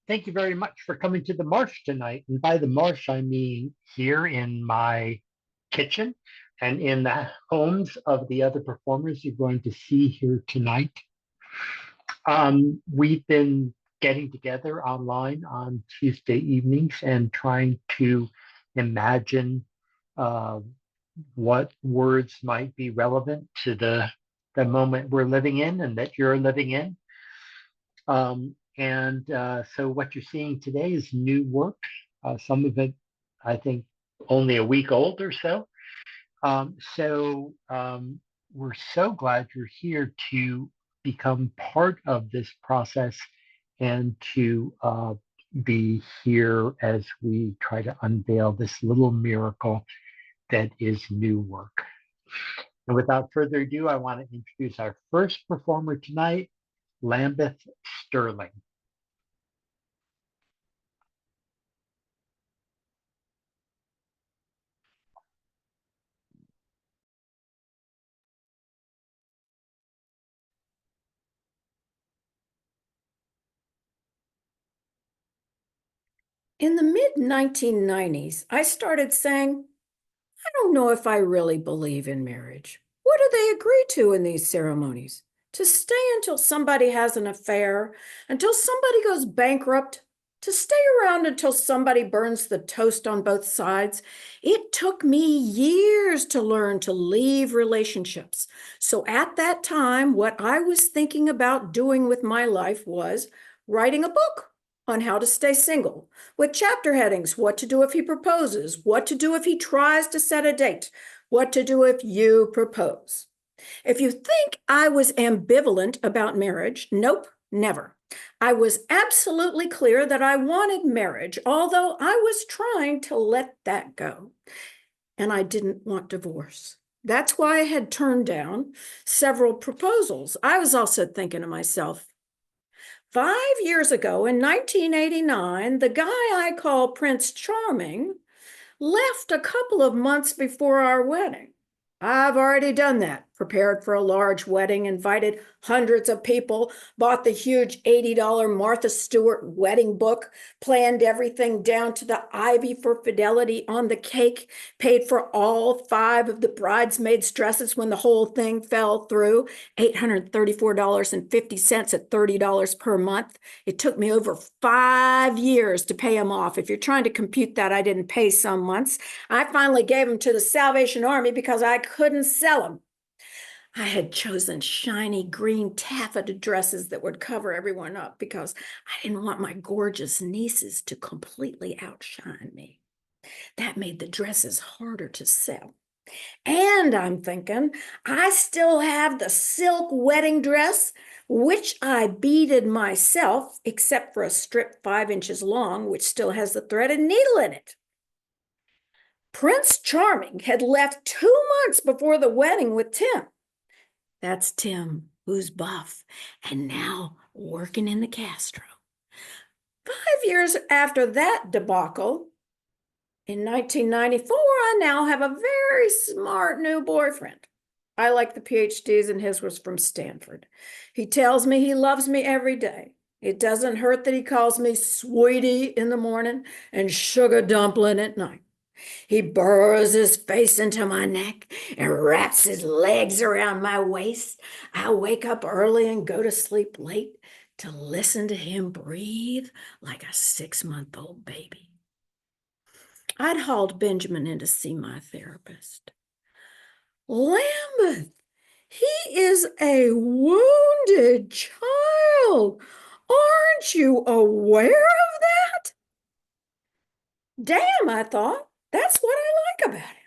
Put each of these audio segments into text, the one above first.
Thank you very much for coming to the marsh tonight. And by the marsh, I mean here in my kitchen and in the homes of the other performers you're going to see here tonight. We've been getting together online on Tuesday evenings and trying to imagine uh, what words might be relevant to the moment we're living in and that you're living in. So what you're seeing today is new work. Some of it, I think, only a week old or so. We're so glad you're here to become part of this process and to be here as we try to unveil this little miracle that is new work. And without further ado, I want to introduce our first performer tonight, Lambeth Sterling. In the mid 1990s, I started saying, I don't know if I really believe in marriage. What do they agree to in these ceremonies? To stay until somebody has an affair, until somebody goes bankrupt, to stay around until somebody burns the toast on both sides. It took me years to learn to leave relationships. So at that time, what I was thinking about doing with my life was writing a book on how to stay single, with chapter headings: what to do if he proposes, what to do if he tries to set a date, what to do if you propose. If you think I was ambivalent about marriage, nope, never. I was absolutely clear that I wanted marriage, although I was trying to let that go. And I didn't want divorce. That's why I had turned down several proposals. I was also thinking to myself, 5 years ago, in 1989, the guy I call Prince Charming left a couple of months before our wedding. I've already done that, prepared for a large wedding, invited hundreds of people, bought the huge $80 Martha Stewart wedding book, planned everything down to the ivy for fidelity on the cake, paid for all 5 of the bridesmaids' dresses when the whole thing fell through, $834.50 at $30 per month. It took me over 5 years to pay him off. If you're trying to compute that, I didn't pay some months. I finally gave him to the Salvation Army because I couldn't sell him. I had chosen shiny green taffeta dresses that would cover everyone up because I didn't want my gorgeous nieces to completely outshine me. That made the dresses harder to sell. And I'm thinking, I still have the silk wedding dress, which I beaded myself, except for a strip 5 inches long, which still has the threaded needle in it. Prince Charming had left 2 months before the wedding with Tim. That's Tim, who's buff and now working in the Castro. 5 years after that debacle, in 1994, I now have a very smart new boyfriend. I like the PhDs, and his was from Stanford. He tells me he loves me every day. It doesn't hurt that he calls me sweetie in the morning and sugar dumpling at night. He burrows his face into my neck and wraps his legs around my waist. I wake up early and go to sleep late to listen to him breathe like a 6-month-old baby. I'd hauled Benjamin in to see my therapist. Lambeth, he is a wounded child. Aren't you aware of that? Damn, I thought, that's what I like about him.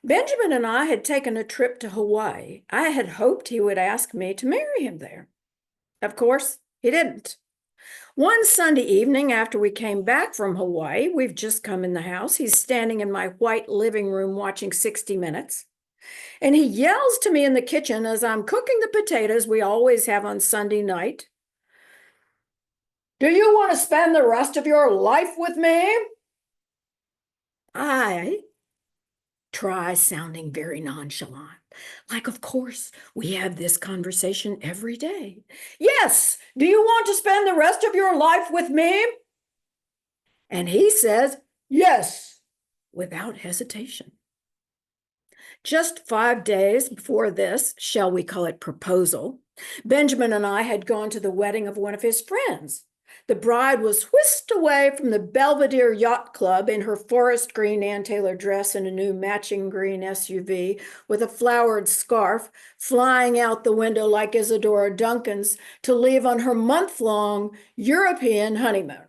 Benjamin and I had taken a trip to Hawaii. I had hoped he would ask me to marry him there. Of course, he didn't. One Sunday evening after we came back from Hawaii, we've just come in the house. He's standing in my white living room watching 60 Minutes. And he yells to me in the kitchen as I'm cooking the potatoes we always have on Sunday night. Do you want to spend the rest of your life with me? I Try sounding very nonchalant. Like, of course, we have this conversation every day. Yes, do you want to spend the rest of your life with me? And he says, yes, without hesitation. Just 5 days before this, shall we call it proposal, Benjamin and I had gone to the wedding of one of his friends. The bride was whisked away from the Belvedere Yacht Club in her forest green Ann Taylor dress and a new matching green SUV with a flowered scarf, flying out the window like Isadora Duncan's to leave on her month-long European honeymoon.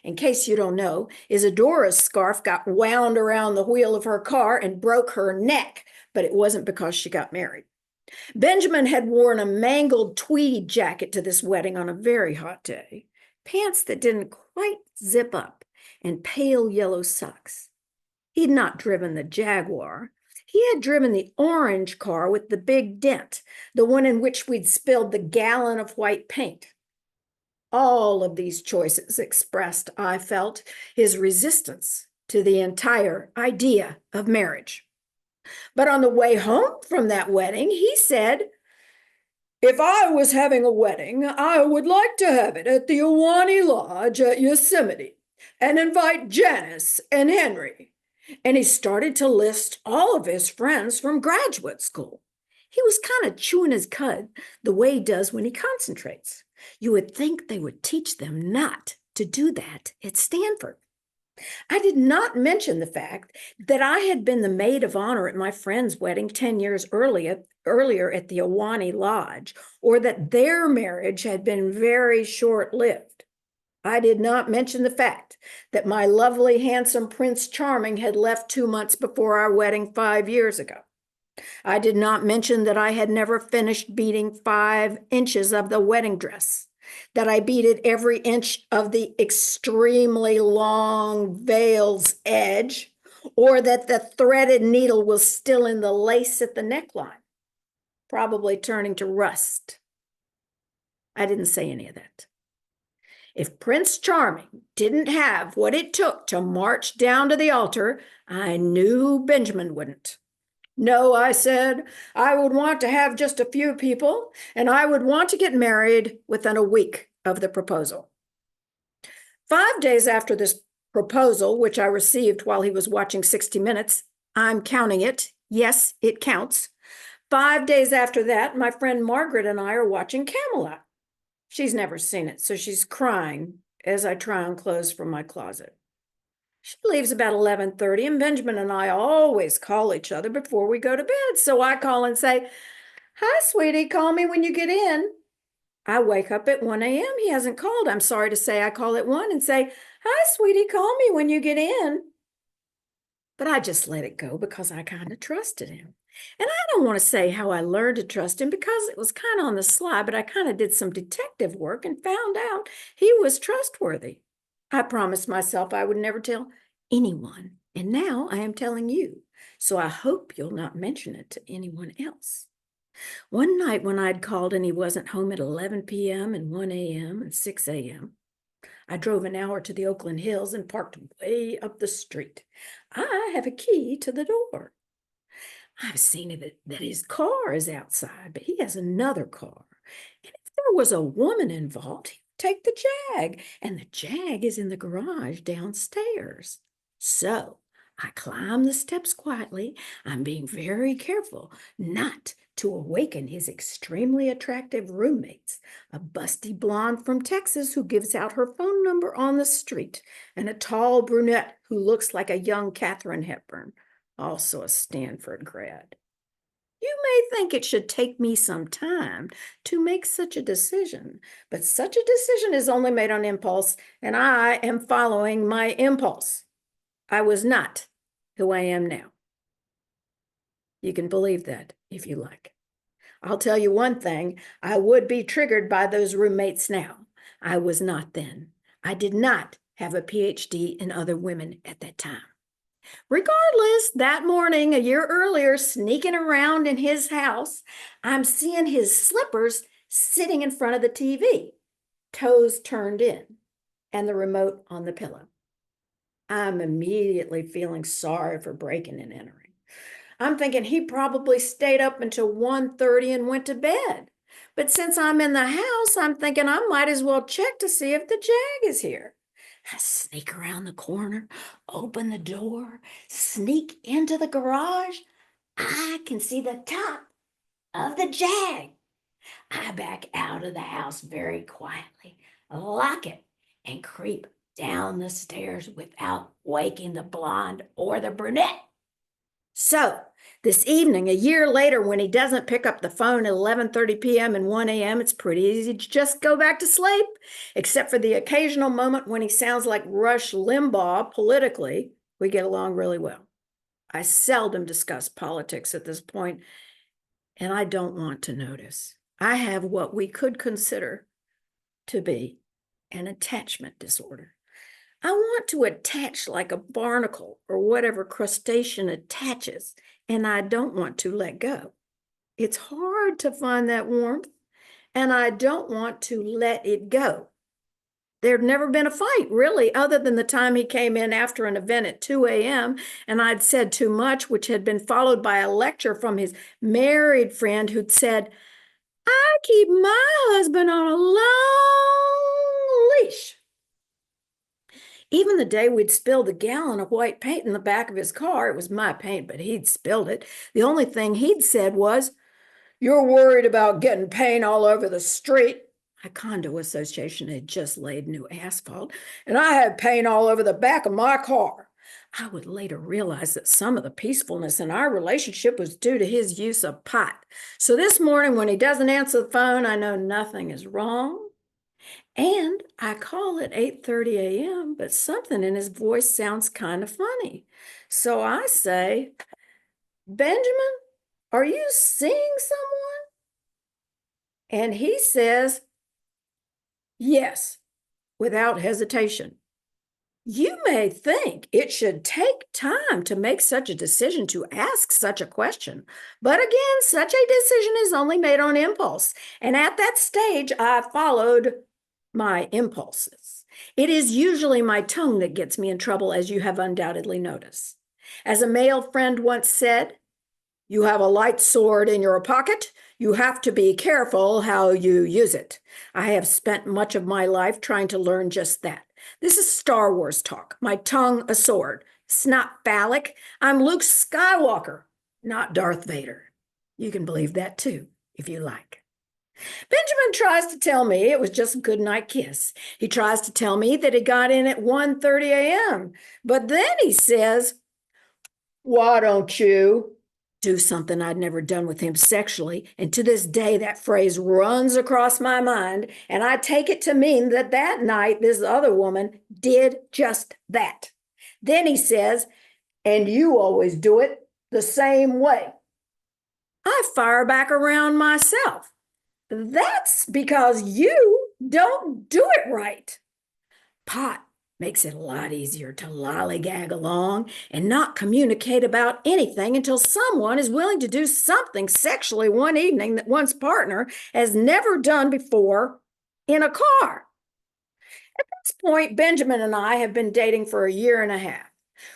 In case you don't know, Isadora's scarf got wound around the wheel of her car and broke her neck, but it wasn't because she got married. Benjamin had worn a mangled tweed jacket to this wedding on a very hot day, pants that didn't quite zip up, and pale yellow socks. He'd not driven the Jaguar. He had driven the orange car with the big dent, the one in which we'd spilled the gallon of white paint. All of these choices expressed, I felt, his resistance to the entire idea of marriage. But on the way home from that wedding, he said, if I was having a wedding, I would like to have it at the Ahwahnee Lodge at Yosemite and invite Janice and Henry. And he started to list all of his friends from graduate school. He was kind of chewing his cud the way he does when he concentrates. You would think they would teach them not to do that at Stanford. I did not mention the fact that I had been the maid of honor at my friend's wedding 10 years earlier at the Ahwahnee Lodge, or that their marriage had been very short-lived. I did not mention the fact that my lovely, handsome Prince Charming had left 2 months before our wedding 5 years ago. I did not mention that I had never finished beading 5 inches of the wedding dress, that I beaded every inch of the extremely long veil's edge, or that the threaded needle was still in the lace at the neckline, probably turning to rust. I didn't say any of that. If Prince Charming didn't have what it took to march down to the altar, I knew Benjamin wouldn't. No, I said, I would want to have just a few people, and I would want to get married within a week of the proposal. 5 days after this proposal, which I received while he was watching 60 Minutes, I'm counting it. Yes, it counts. 5 days after that, my friend Margaret and I are watching Camelot. She's never seen it, so she's crying as I try on clothes from my closet. She leaves about 11:30, and Benjamin and I always call each other before we go to bed. So I call and say, hi, sweetie, call me when you get in. I wake up at 1 a.m. He hasn't called. I'm sorry to say I call at 1 and say, hi, sweetie, call me when you get in. But I just let it go because I kind of trusted him. And I don't want to say how I learned to trust him because it was kind of on the sly, but I kind of did some detective work and found out he was trustworthy. I promised myself I would never tell anyone, and now I am telling you. So I hope you'll not mention it to anyone else. One night when I'd called and he wasn't home at 11 p.m. and 1 a.m. and 6 a.m., I drove an hour to the Oakland Hills and parked way up the street. I have a key to the door. I've seen that his car is outside, but he has another car. And if there was a woman involved, he'd take the Jag, and the Jag is in the garage downstairs. So I climb the steps quietly. I'm being very careful not to awaken his extremely attractive roommates, a busty blonde from Texas who gives out her phone number on the street, and a tall brunette who looks like a young Katharine Hepburn, also a Stanford grad. You may think it should take me some time to make such a decision, but such a decision is only made on impulse, and I am following my impulse. I was not who I am now. You can believe that if you like. I'll tell you one thing, I would be triggered by those roommates now. I was not then. I did not have a PhD in other women at that time. Regardless, that morning, a year earlier, sneaking around in his house, I'm seeing his slippers sitting in front of the TV, toes turned in, and the remote on the pillow. I'm immediately feeling sorry for breaking and entering. I'm thinking he probably stayed up until 1:30 and went to bed. But since I'm in the house, I'm thinking I might as well check to see if the Jag is here. I sneak around the corner, open the door, sneak into the garage. I can see the top of the Jag. I back out of the house very quietly, lock it, and creep down the stairs without waking the blonde or the brunette. So, this evening, a year later, when he doesn't pick up the phone at 11:30 p.m. and 1 a.m., it's pretty easy to just go back to sleep, except for the occasional moment when he sounds like Rush Limbaugh politically. We get along really well. I seldom discuss politics at this point, and I don't want to notice. I have what we could consider to be an attachment disorder. I want to attach like a barnacle or whatever crustacean attaches, and I don't want to let go. It's hard to find that warmth, and I don't want to let it go. There'd never been a fight, really, other than the time he came in after an event at 2 a.m. and I'd said too much, which had been followed by a lecture from his married friend who'd said, "I keep my husband on a long leash." Even the day we'd spilled a gallon of white paint in the back of his car, it was my paint, but he'd spilled it. The only thing he'd said was, "You're worried about getting paint all over the street." My condo association had just laid new asphalt, and I had paint all over the back of my car. I would later realize that some of the peacefulness in our relationship was due to his use of pot. So this morning, when he doesn't answer the phone, I know nothing is wrong. And I call at 8:30 a.m., but something in his voice sounds kind of funny. So I say, "Benjamin, are you seeing someone?" And he says, "Yes," without hesitation. You may think it should take time to make such a decision, to ask such a question. But again, such a decision is only made on impulse. And at that stage, I followed my impulses. It is usually my tongue that gets me in trouble, as you have undoubtedly noticed. As a male friend once said, "You have a light sword in your pocket. You have to be careful how you use it." I have spent much of my life trying to learn just that. This is Star Wars talk. My tongue a sword. It's not phallic. I'm Luke Skywalker, not Darth Vader. You can believe that too, if you like. Benjamin tries to tell me it was just a goodnight kiss. He tries to tell me that he got in at 1:30 a.m. But then he says, "Why don't you?" do something I'd never done with him sexually. And to this day, that phrase runs across my mind. And I take it to mean that that night, this other woman did just that. Then he says, "And you always do it the same way." I fire back around myself. "That's because you don't do it right." Pot makes it a lot easier to lollygag along and not communicate about anything until someone is willing to do something sexually one evening that one's partner has never done before in a car. At this point, Benjamin and I have been dating for a year and a half.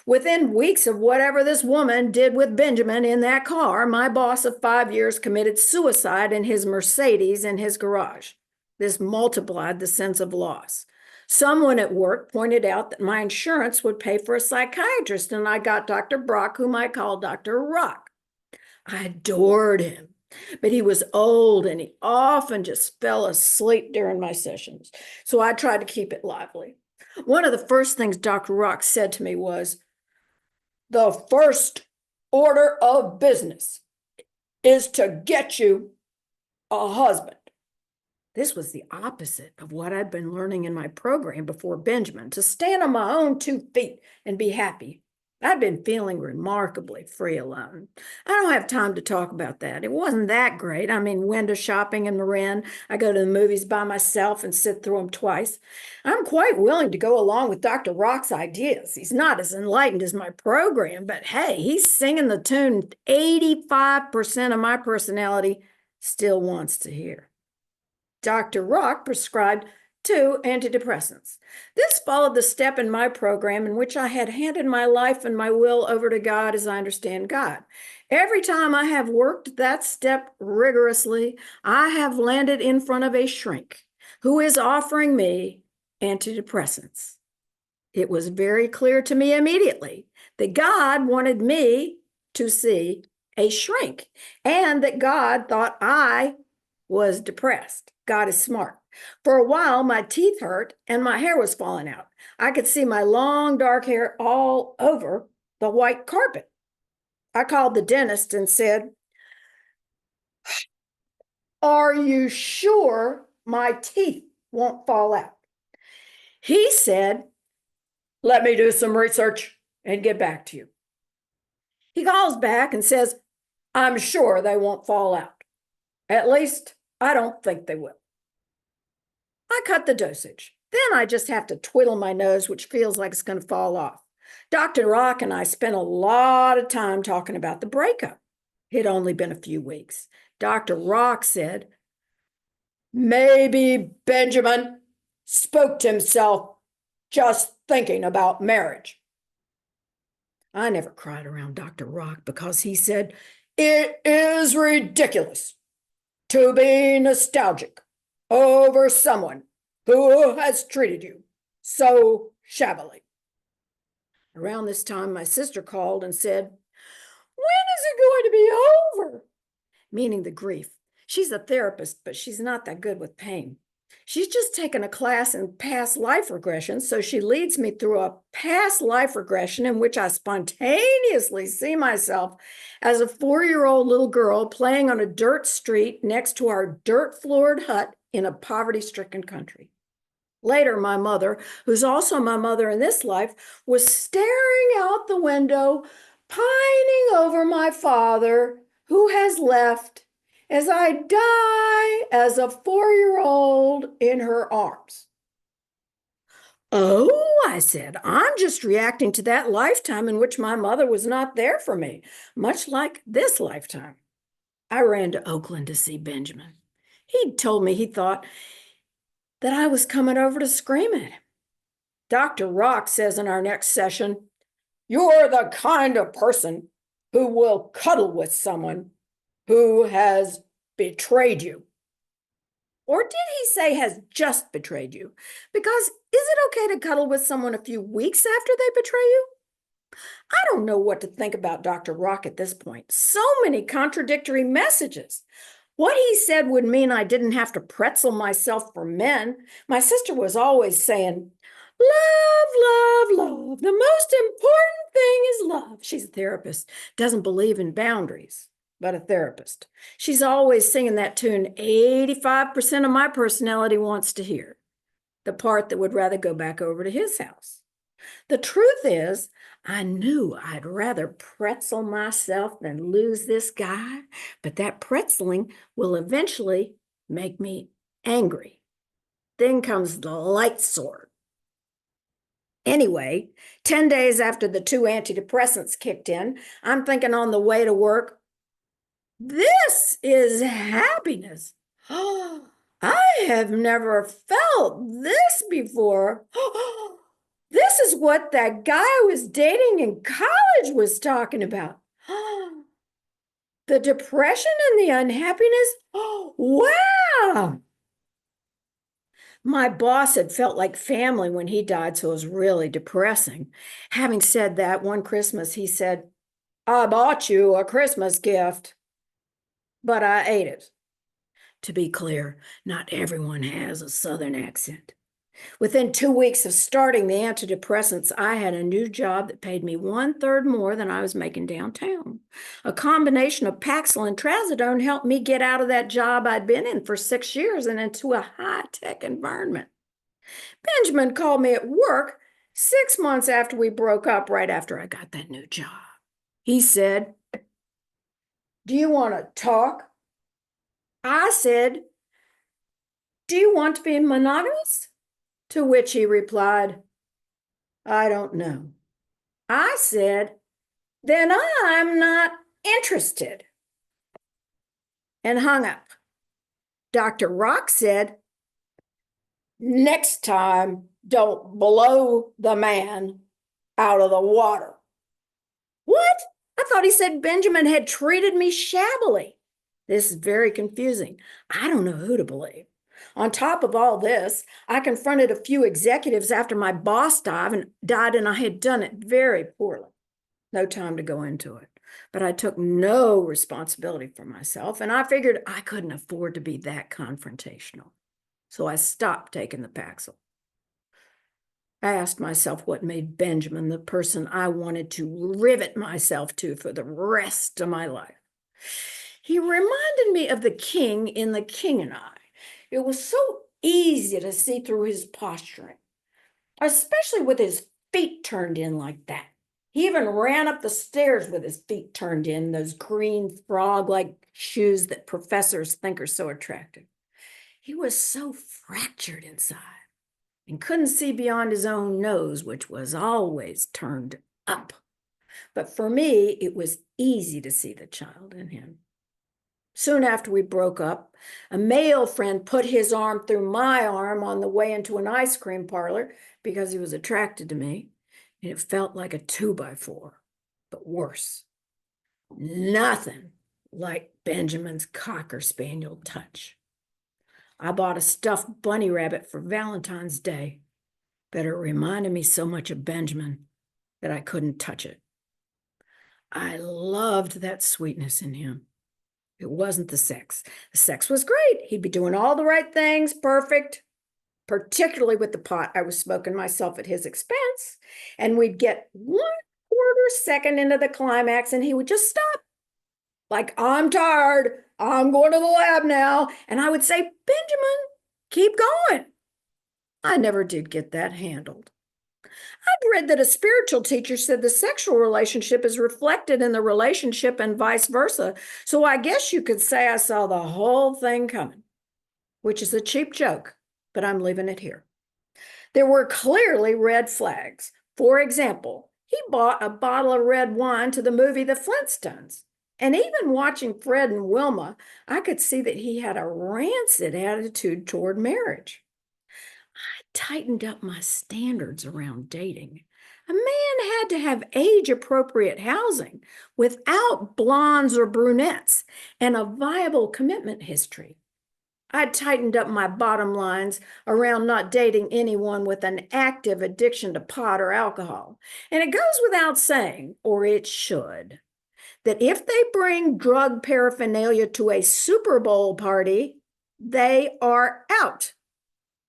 Within weeks of whatever this woman did with Benjamin in that car, my boss of 5 years committed suicide in his Mercedes in his garage. This multiplied the sense of loss. Someone at work pointed out that my insurance would pay for a psychiatrist, and I got Dr. Brock, whom I call Dr. Rock. I adored him, but he was old and he often just fell asleep during my sessions, so I tried to keep it lively. One of the first things Dr. Rock said to me was, "The first order of business is to get you a husband." This was the opposite of what I'd been learning in my program before Benjamin, to stand on my own 2 feet and be happy. I'd been feeling remarkably free alone. I don't have time to talk about that. It wasn't that great. I mean, window shopping in Marin. I go to the movies by myself and sit through them twice. I'm quite willing to go along with Dr. Rock's ideas. He's not as enlightened as my program, but hey, he's singing the tune 85% of my personality still wants to hear. Dr. Rock prescribed 2 antidepressants. This followed the step in my program in which I had handed my life and my will over to God as I understand God. Every time I have worked that step rigorously, I have landed in front of a shrink who is offering me antidepressants. It was very clear to me immediately that God wanted me to see a shrink and that God thought I was depressed. God is smart. For a while, my teeth hurt and my hair was falling out. I could see my long dark hair all over the white carpet. I called the dentist and said, "Are you sure my teeth won't fall out?" He said, "Let me do some research and get back to you." He calls back and says, "I'm sure they won't fall out. At least I don't think they will." I cut the dosage. Then I just have to twiddle my nose, which feels like it's going to fall off. Dr. Rock and I spent a lot of time talking about the breakup. It had only been a few weeks. Dr. Rock said, "Maybe Benjamin spooked himself just thinking about marriage." I never cried around Dr. Rock because he said, "It is ridiculous to be nostalgic over someone who has treated you so shabbily." Around this time, my sister called and said, "When is it going to be over?" Meaning the grief. She's a therapist, but she's not that good with pain. She's just taken a class in past life regression, so she leads me through a past life regression in which I spontaneously see myself as a 4-year-old little girl playing on a dirt street next to our dirt-floored hut in a poverty-stricken country. Later, my mother, who's also my mother in this life, was staring out the window, pining over my father, who has left, as I die as a 4-year-old in her arms. "Oh," I said, "I'm just reacting to that lifetime in which my mother was not there for me, much like this lifetime." I ran to Oakland to see Benjamin. He'd told me he thought that I was coming over to scream at him. Dr. Rock says in our next session, "You're the kind of person who will cuddle with someone who has betrayed you." Or did he say has just betrayed you? Because is it okay to cuddle with someone a few weeks after they betray you? I don't know what to think about Dr. Rock at this point. So many contradictory messages. What he said would mean I didn't have to pretzel myself for men. My sister was always saying, "Love, love, love. The most important thing is love." She's a therapist, doesn't believe in boundaries, but a therapist. She's always singing that tune 85% of my personality wants to hear, the part that would rather go back over to his house. The truth is, I knew I'd rather pretzel myself than lose this guy, but that pretzeling will eventually make me angry. Then comes the light sword. Anyway, 10 days after the 2 antidepressants kicked in, I'm thinking on the way to work, this is happiness. I have never felt this before. This is what that guy I was dating in college was talking about. The depression and the unhappiness. Wow. My boss had felt like family when he died, so it was really depressing. Having said that, one Christmas he said, "I bought you a Christmas gift, but I ate it." To be clear, not everyone has a Southern accent. Within 2 weeks of starting the antidepressants, I had a new job that paid me 1/3 more than I was making downtown. A combination of Paxil and Trazodone helped me get out of that job I'd been in for 6 years and into a high-tech environment. Benjamin called me at work 6 months after we broke up, right after I got that new job. He said, "Do you want to talk?" I said, "Do you want to be monogamous?" To which he replied, "I don't know." I said, "Then I'm not interested," and hung up. Dr. Rock said, Next time, don't blow the man out of the water. What? I thought he said Benjamin had treated me shabbily. This is very confusing. I don't know who to believe. On top of all this, I confronted a few executives after my boss died, and I had done it very poorly. No time to go into it. But I took no responsibility for myself, and I figured I couldn't afford to be that confrontational. So I stopped taking the Paxil. I asked myself what made Benjamin the person I wanted to rivet myself to for the rest of my life. He reminded me of the king in The King and I. It was so easy to see through his posturing, especially with his feet turned in like that. He even ran up the stairs with his feet turned in, those green frog-like shoes that professors think are so attractive. He was so fractured inside and couldn't see beyond his own nose, which was always turned up. But for me, it was easy to see the child in him. Soon after we broke up, a male friend put his arm through my arm on the way into an ice cream parlor because he was attracted to me, and it felt like a 2x4, but worse. Nothing like Benjamin's Cocker Spaniel touch. I bought a stuffed bunny rabbit for Valentine's Day, but it reminded me so much of Benjamin that I couldn't touch it. I loved that sweetness in him. It wasn't the sex. The sex was great. He'd be doing all the right things, perfect, particularly with the pot I was smoking myself at his expense. And we'd get 1/4 second into the climax and he would just stop. Like, I'm tired. I'm going to the lab now. And I would say, Benjamin, keep going. I never did get that handled. I'd read that a spiritual teacher said the sexual relationship is reflected in the relationship and vice versa. So I guess you could say I saw the whole thing coming, which is a cheap joke, but I'm leaving it here. There were clearly red flags. For example, he bought a bottle of red wine to the movie The Flintstones. And even watching Fred and Wilma, I could see that he had a rancid attitude toward marriage. I tightened up my standards around dating. A man had to have age-appropriate housing without blondes or brunettes and a viable commitment history. I tightened up my bottom lines around not dating anyone with an active addiction to pot or alcohol. And it goes without saying, or it should, that if they bring drug paraphernalia to a Super Bowl party, they are out.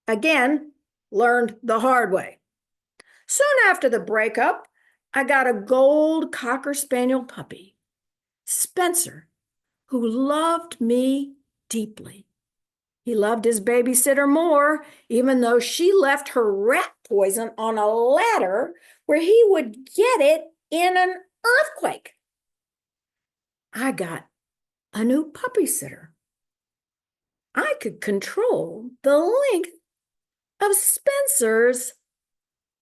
Again, learned the hard way. Soon after the breakup, I got a gold Cocker Spaniel puppy, Spencer, who loved me deeply. He loved his babysitter more, even though she left her rat poison on a ladder where he would get it in an earthquake. I got a new puppy sitter. I could control the length of Spencer's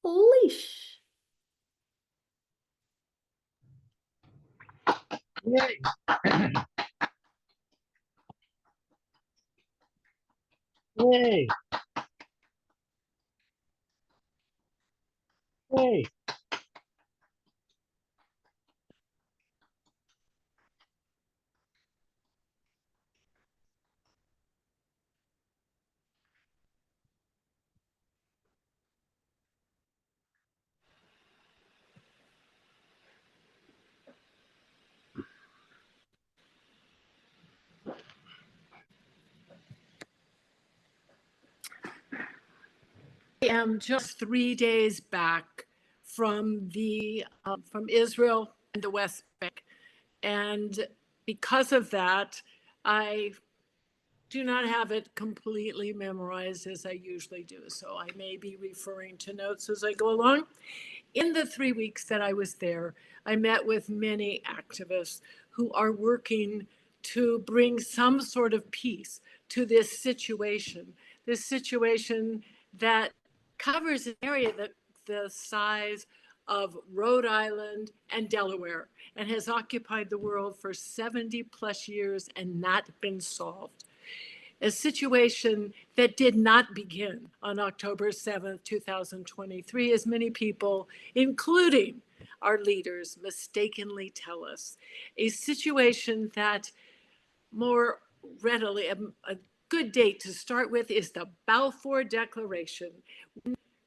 leash. Yay. Yay. Yay. I am just 3 days back from from Israel and the West Bank, and because of that, I do not have it completely memorized as I usually do. So I may be referring to notes as I go along. In the 3 weeks that I was there, I met with many activists who are working to bring some sort of peace to this situation that covers an area that the size of Rhode Island and Delaware and has occupied the world for 70 plus years and not been solved. a situation that did not begin on October 7th, 2023, as many people, including our leaders, mistakenly tell us. A situation that more readily, a good date to start with is the Balfour Declaration.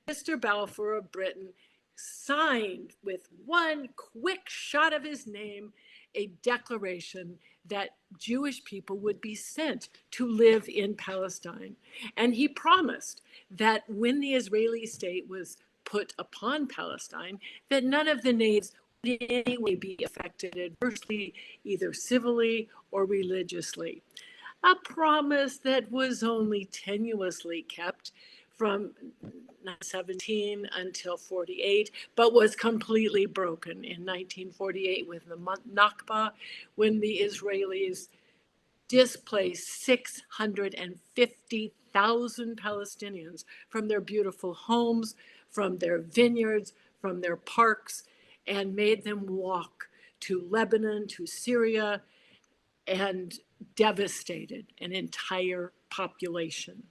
Mr. Balfour of Britain signed with one quick shot of his name a declaration that Jewish people would be sent to live in Palestine. And he promised that when the Israeli state was put upon Palestine, that none of the natives would in any way be affected adversely, either civilly or religiously. A promise that was only tenuously kept from 1917 until 48, but was completely broken in 1948 with the Nakba, when the Israelis displaced 650,000 Palestinians from their beautiful homes, from their vineyards, from their parks, and made them walk to Lebanon, to Syria, and devastated an entire population.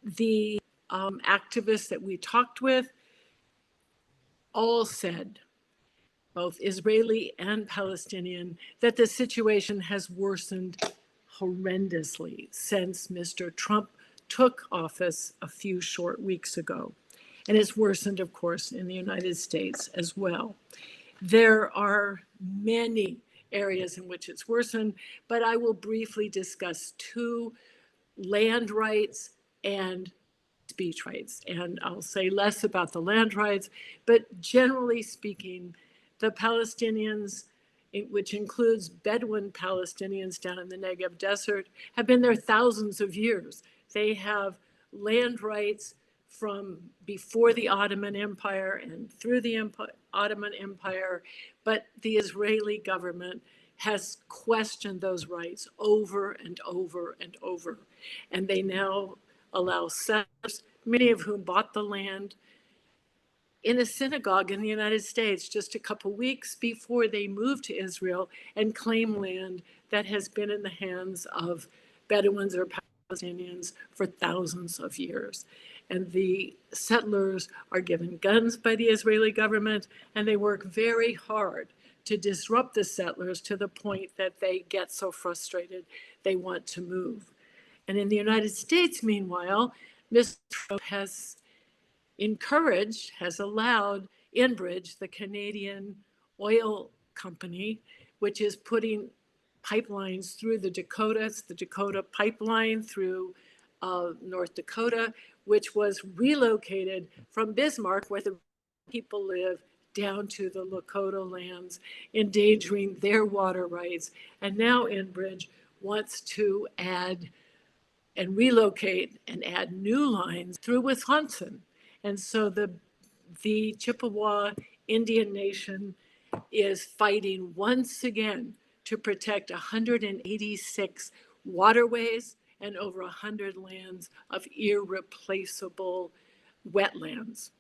The activists that we talked with all said, both Israeli and Palestinian, that the situation has worsened horrendously since Mr. Trump took office a few short weeks ago. And it's worsened, of course, in the United States as well. There are many areas in which it's worsened, but I will briefly discuss two: land rights and speech rights. And I'll say less about the land rights, but generally speaking, the Palestinians, which includes Bedouin Palestinians down in the Negev desert, have been there thousands of years. They have land rights from before the Ottoman Empire and through the Ottoman Empire, but the Israeli government has questioned those rights over and over and over. And they now allow settlers, many of whom bought the land in a synagogue in the United States just a couple weeks before they moved to Israel, and claim land that has been in the hands of Bedouins or Palestinians for thousands of years. And the settlers are given guns by the Israeli government, and they work very hard to disrupt the settlers to the point that they get so frustrated they want to move. And in the United States, meanwhile, Mr. Trump has encouraged, has allowed Enbridge, the Canadian oil company, which is putting pipelines through the Dakotas, the Dakota pipeline through North Dakota, which was relocated from Bismarck, where the people live, down to the Lakota lands, endangering their water rights. And now Enbridge wants to add and relocate and add new lines through Wisconsin. And so the Chippewa Indian Nation is fighting once again to protect 186 waterways and over 100 lands of irreplaceable wetlands,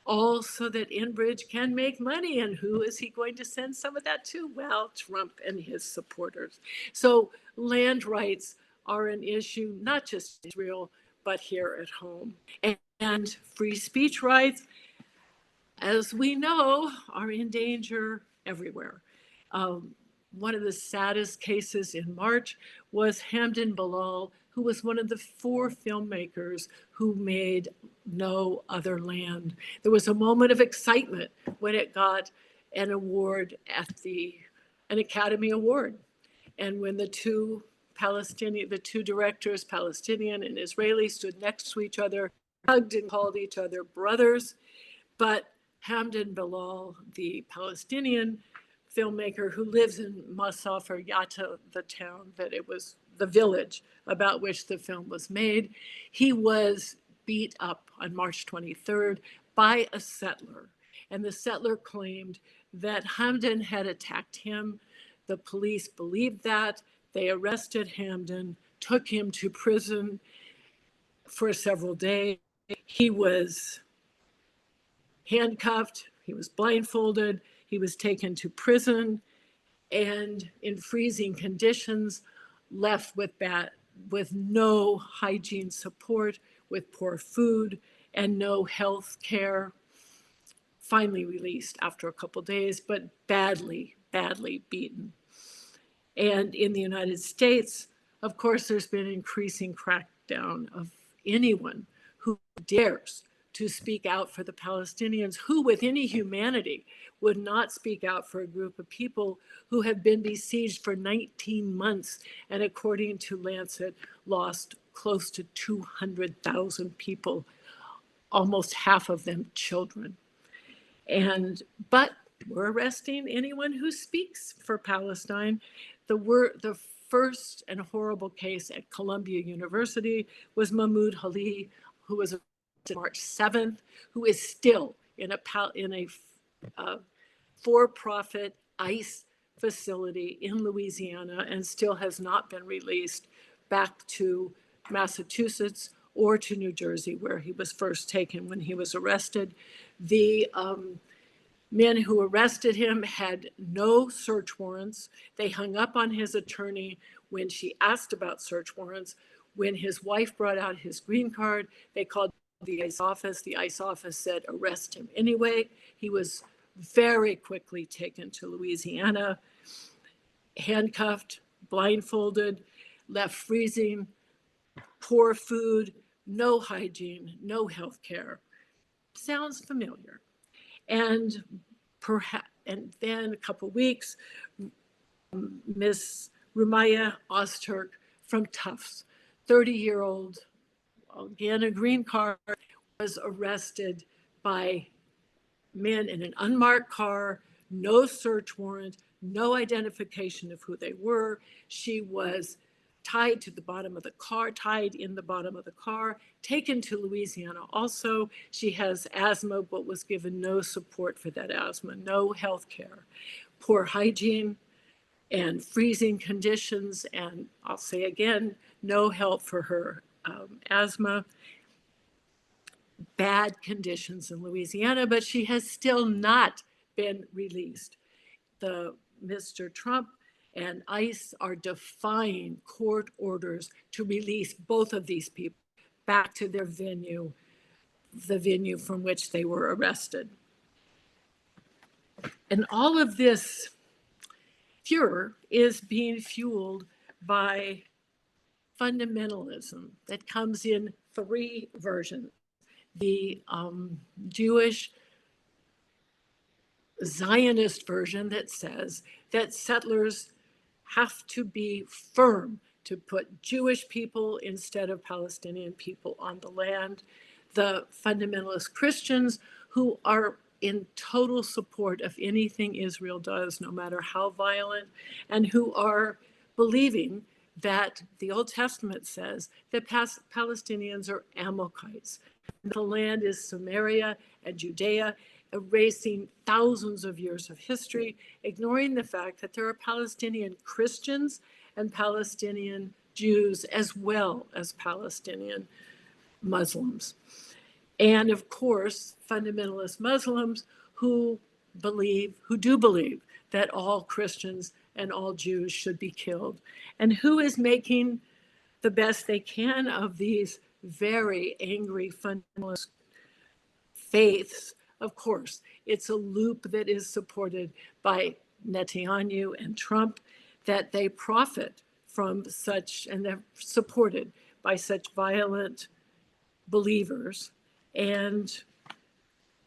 all so that Enbridge can make money. And who is he going to send some of that to? Well, Trump and his supporters. So land rights are an issue, not just in Israel, but here at home. And free speech rights, as we know, are in danger everywhere. One of the saddest cases in March was Hamdan Bilal, who was one of the 4 filmmakers who made No Other Land. There was a moment of excitement when it got an award at an Academy Award. And when the two directors, Palestinian and Israeli, stood next to each other, hugged and called each other brothers. But Hamdan Bilal, the Palestinian filmmaker who lives in Masaf or Yatta, the town that it was, the village about which the film was made, he was beat up on March 23rd by a settler. And the settler claimed that Hamdan had attacked him. The police believed that. They arrested Hamdan, took him to prison for several days. He was handcuffed, he was blindfolded, he was taken to prison, and in freezing conditions left with no hygiene support, with poor food and no health care. Finally released after a couple days, but badly, badly beaten. And in the United States, of course, there's been increasing crackdown of anyone who dares to speak out for the Palestinians, who with any humanity would not speak out for a group of people who have been besieged for 19 months and, according to Lancet, lost close to 200,000 people, almost half of them children. But we're arresting anyone who speaks for Palestine. The first and horrible case at Columbia University was Mahmoud Ali, who was arrested March 7th, who is still in a for-profit ICE facility in Louisiana and still has not been released back to Massachusetts or to New Jersey, where he was first taken when he was arrested. The men who arrested him had no search warrants. They hung up on his attorney when she asked about search warrants. When his wife brought out his green card, they called the ICE office. The ICE office said, arrest him anyway. He was very quickly taken to Louisiana, handcuffed, blindfolded, left freezing, poor food, no hygiene, no health care. Sounds familiar. And then a couple weeks, Miss Rumaya Ozturk from Tufts, 30-year-old, again a green card, was arrested by men in an unmarked car, no search warrant, no identification of who they were. She was tied in the bottom of the car, taken to Louisiana also. She has asthma, but was given no support for that asthma, no health care, poor hygiene and freezing conditions, and I'll say again, no help for her asthma. Bad conditions in Louisiana, but she has still not been released. Mr. Trump and ICE are defying court orders to release both of these people back to their venue, the venue from which they were arrested. And all of this furor is being fueled by fundamentalism that comes in three versions. The Jewish Zionist version that says that settlers have to be firm to put Jewish people instead of Palestinian people on the land. The fundamentalist Christians who are in total support of anything Israel does, no matter how violent, and who are believing that the Old Testament says that Palestinians are Amalekites. The land is Samaria and Judea, erasing thousands of years of history, ignoring the fact that there are Palestinian Christians and Palestinian Jews, as well as Palestinian Muslims. And of course, fundamentalist Muslims who do believe that all Christians and all Jews should be killed, and who is making the best they can of these very angry fundamentalist faiths. Of course, it's a loop that is supported by Netanyahu and Trump, that they profit from such, and they're supported by such violent believers, and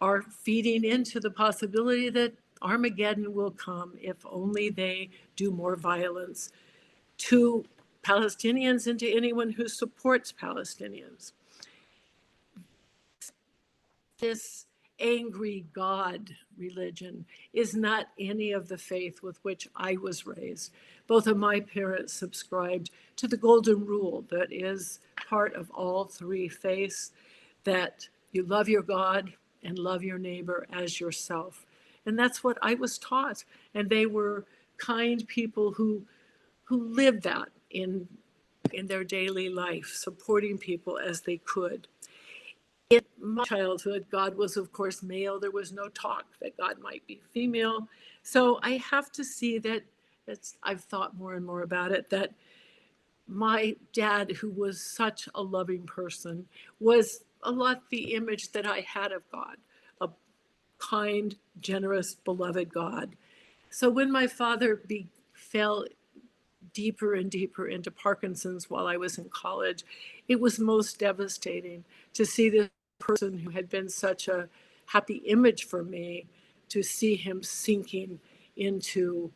are feeding into the possibility that Armageddon will come if only they do more violence to Palestinians and to anyone who supports Palestinians. This angry God religion is not any of the faith with which I was raised. Both of my parents subscribed to the golden rule that is part of all three faiths, that you love your God and love your neighbor as yourself. And that's what I was taught. And they were kind people who lived that in their daily life, supporting people as they could. In my childhood, God was, of course, male. There was no talk that God might be female. So I have to see that, I've thought more and more about it, that my dad, who was such a loving person, was a lot the image that I had of God, a kind, generous, beloved God. So when my father fell deeper and deeper into Parkinson's while I was in college, it was most devastating to see this person who had been such a happy image for me, to see him sinking into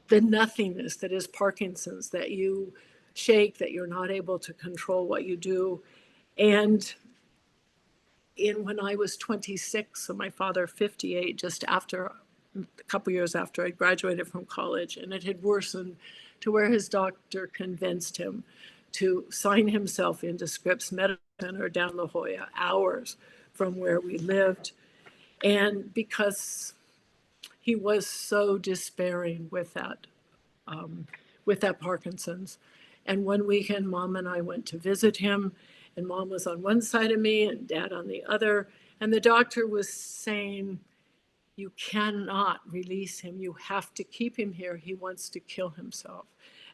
the nothingness that is Parkinson's, that you shake, that you're not able to control what you do. And when I was 26, so my father 58, just after a couple years after I graduated from college, and it had worsened to where his doctor convinced him to sign himself into Scripps Medical Center down La Jolla, hours from where we lived. And because he was so despairing with that Parkinson's. And one weekend, Mom and I went to visit him, and Mom was on one side of me and Dad on the other. And the doctor was saying, you cannot release him. You have to keep him here. He wants to kill himself.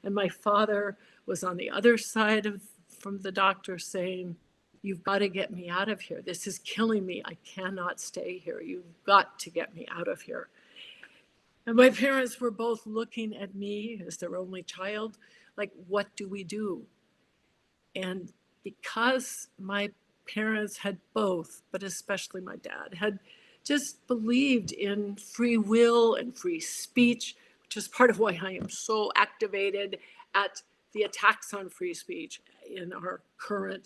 And my father was on the other side from the doctor saying, you've got to get me out of here. This is killing me. I cannot stay here. You've got to get me out of here. And my parents were both looking at me as their only child, like, what do we do? And because my parents had both, but especially my dad, had just believed in free will and free speech, which is part of why I am so activated at the attacks on free speech in our current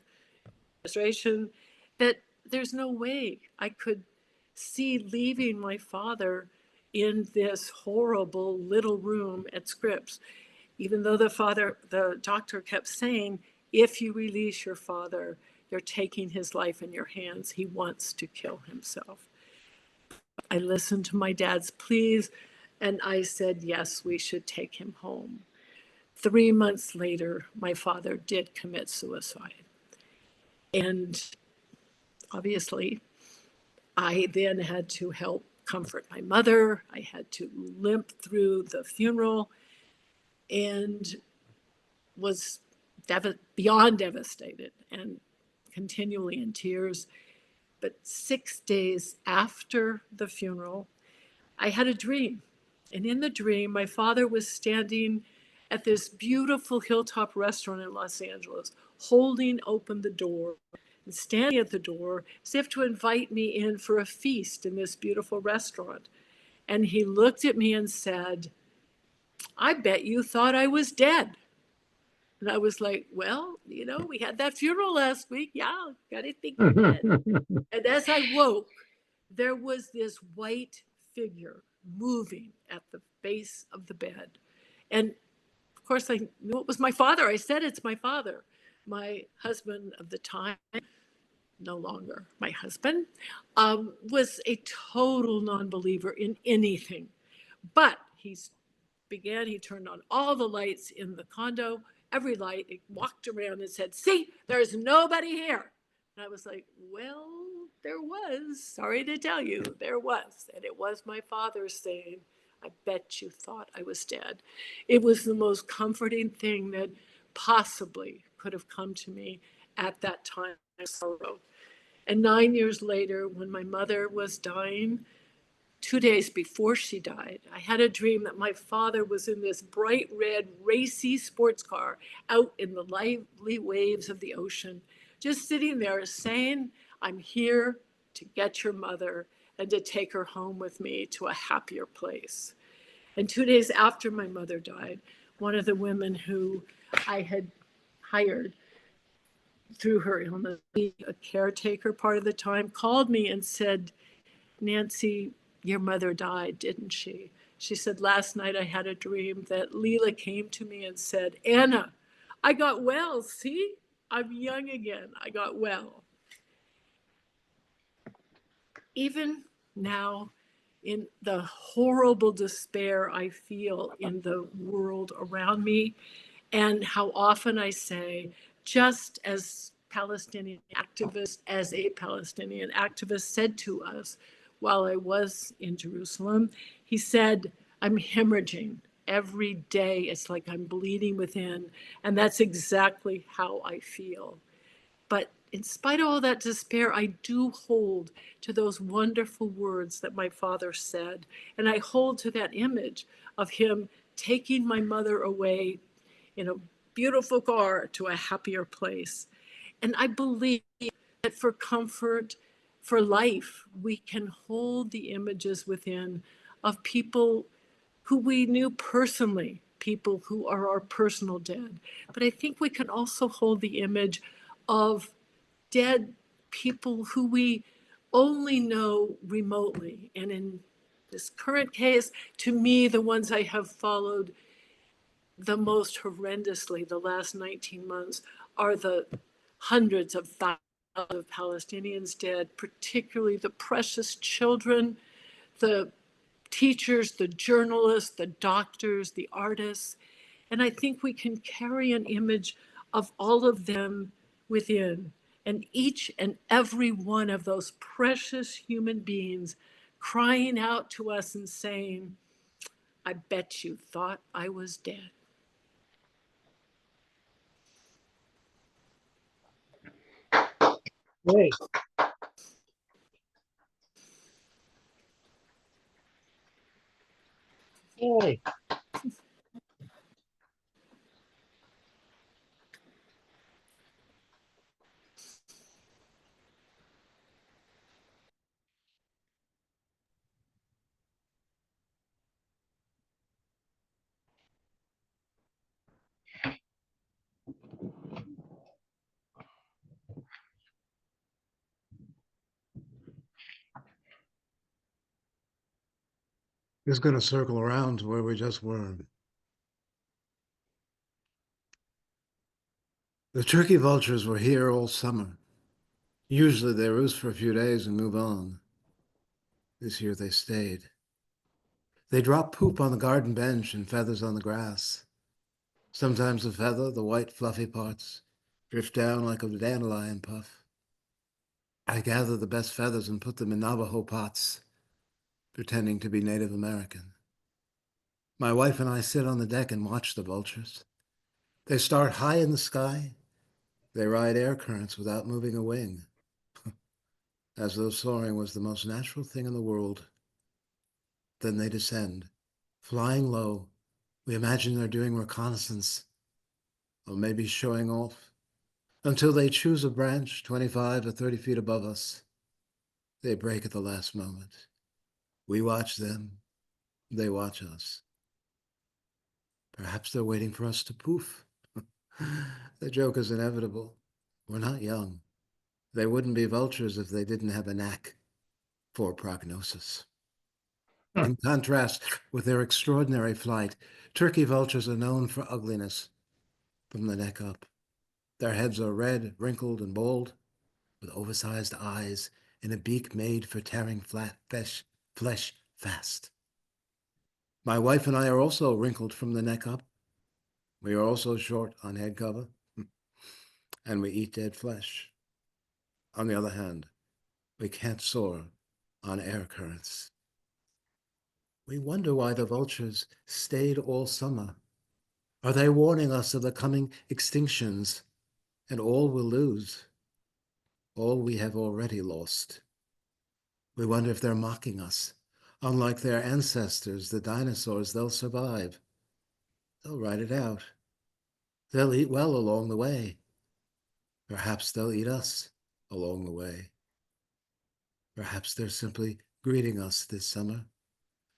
administration, that there's no way I could see leaving my father in this horrible little room at Scripps, even though the doctor kept saying, if you release your father, you're taking his life in your hands. He wants to kill himself. I listened to my dad's pleas, and I said, yes, we should take him home. 3 months later, my father did commit suicide. And obviously, I then had to help comfort my mother. I had to limp through the funeral and was beyond devastated and continually in tears. But 6 days after the funeral, I had a dream. And in the dream, my father was standing at this beautiful hilltop restaurant in Los Angeles, holding open the door and standing at the door as if to invite me in for a feast in this beautiful restaurant. And he looked at me and said, I bet you thought I was dead. And I was like, well, we had that funeral last week. Yeah, got to think you're dead. And as I woke, there was this white figure moving at the base of the bed. And of course, I knew it was my father. I said, it's my father. My husband of the time, no longer my husband, was a total non-believer in anything. But he turned on all the lights in the condo, every light. He walked around and said, see, there's nobody here. And I was like, well, there was. Sorry to tell you, there was. And it was my father saying, I bet you thought I was dead. It was the most comforting thing that possibly could have come to me at that time of sorrow. And 9 years later, when my mother was dying, 2 days before she died, I had a dream that my father was in this bright red, racy sports car out in the lively waves of the ocean, just sitting there saying, I'm here to get your mother and to take her home with me to a happier place. And 2 days after my mother died, one of the women who I had hired through her illness, a caretaker part of the time, called me and said, Nancy, your mother died, didn't she? She said, last night I had a dream that Leela came to me and said, Anna, I got well. See, I'm young again. I got well. Even now, in the horrible despair I feel in the world around me, and how often I say, just as a Palestinian activist said to us while I was in Jerusalem, he said, I'm hemorrhaging. every day. It's like I'm bleeding within. And that's exactly how I feel. But in spite of all that despair, I do hold to those wonderful words that my father said. And I hold to that image of him taking my mother away in a beautiful car to a happier place. And I believe that for comfort, for life, we can hold the images within of people who we knew personally, people who are our personal dead. But I think we can also hold the image of dead people who we only know remotely. And in this current case, to me, the ones I have followed the most horrendously the last 19 months are the hundreds of thousands of Palestinians dead, particularly the precious children, the teachers, the journalists, the doctors, the artists. And I think we can carry an image of all of them within. And each and every one of those precious human beings crying out to us and saying, I bet you thought I was dead. Hey, hey. Just going to circle around to where we just were. The turkey vultures were here all summer. Usually they roost for a few days and move on. This year they stayed. They drop poop on the garden bench and feathers on the grass. Sometimes the feather, the white fluffy parts, drift down like a dandelion puff. I gather the best feathers and put them in Navajo pots, pretending to be Native American. My wife and I sit on the deck and watch the vultures. They start high in the sky. They ride air currents without moving a wing, as though soaring was the most natural thing in the world. Then they descend, flying low. We imagine they're doing reconnaissance, or maybe showing off, until they choose a branch 25 or 30 feet above us. They break at the last moment. We watch them. They watch us. Perhaps they're waiting for us to poof. The joke is inevitable. We're not young. They wouldn't be vultures if they didn't have a knack for prognosis. In contrast with their extraordinary flight, turkey vultures are known for ugliness from the neck up. Their heads are red, wrinkled, and bald, with oversized eyes and a beak made for tearing flat flesh fast. My wife and I are also wrinkled from the neck up. We are also short on head cover, and we eat dead flesh. On the other hand, we can't soar on air currents. We wonder why the vultures stayed all summer. Are they warning us of the coming extinctions and all we'll lose, all we have already lost? We wonder if they're mocking us. Unlike their ancestors, the dinosaurs, they'll survive. They'll ride it out. They'll eat well along the way. Perhaps they'll eat us along the way. Perhaps they're simply greeting us this summer.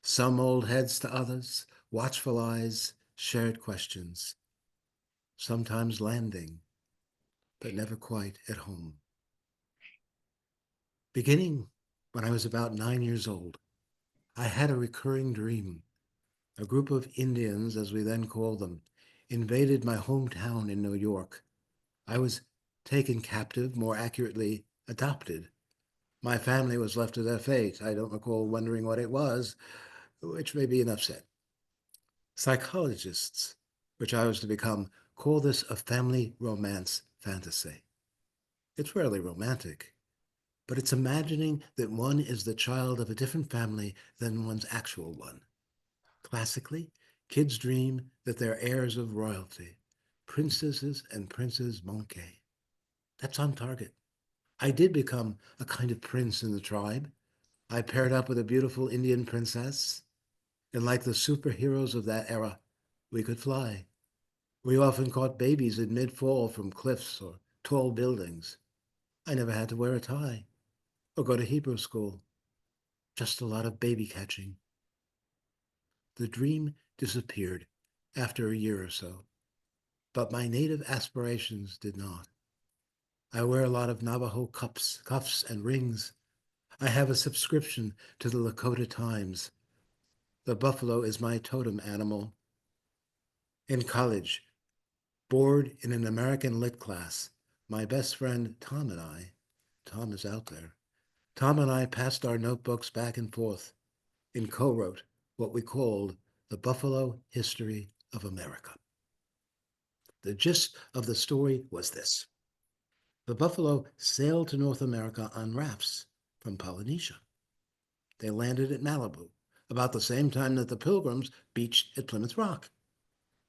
Some old heads to others, watchful eyes, shared questions. Sometimes landing, but never quite at home. Beginning when I was about 9 years old, I had a recurring dream. A group of Indians, as we then called them, invaded my hometown in New York. I was taken captive, more accurately, adopted. My family was left to their fate. I don't recall wondering what it was, which may be enough said. Psychologists, which I was to become, call this a family romance fantasy. It's rarely romantic, but it's imagining that one is the child of a different family than one's actual one. Classically, Kids dream that they're heirs of royalty, princesses and princes manqués. That's on target. I did become a kind of prince in the tribe. I paired up with a beautiful Indian princess, and like the superheroes of that era, we could fly. We often caught babies in mid-fall from cliffs or tall buildings. I never had to wear a tie or go to Hebrew school. Just a lot of baby catching. The dream disappeared after a year or so, but my native aspirations did not. I wear a lot of Navajo cuffs and rings. I have a subscription to the Lakota Times. The buffalo is my totem animal. In college, bored in an American lit class, my best friend Tom and I, Tom is out there, Tom and I passed our notebooks back and forth and co-wrote what we called the Buffalo History of America. The gist of the story was this. The buffalo sailed to North America on rafts from Polynesia. They landed at Malibu about the same time that the Pilgrims beached at Plymouth Rock.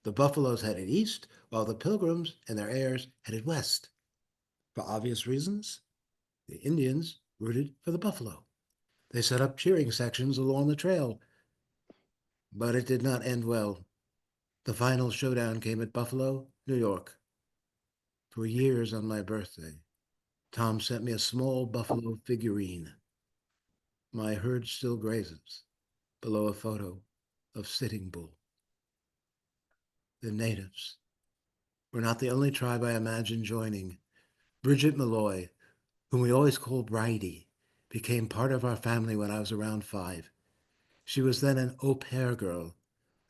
The buffaloes headed east, while the Pilgrims and their heirs headed west. For obvious reasons, the Indians rooted for the buffalo. They set up cheering sections along the trail, but it did not end well. The final showdown came at Buffalo, New York. For years on my birthday, Tom sent me a small buffalo figurine. My herd still grazes below a photo of Sitting Bull. The natives were not the only tribe I imagined joining. Bridget Malloy, whom we always called Bridie, became part of our family when I was around 5. She was then an au pair girl,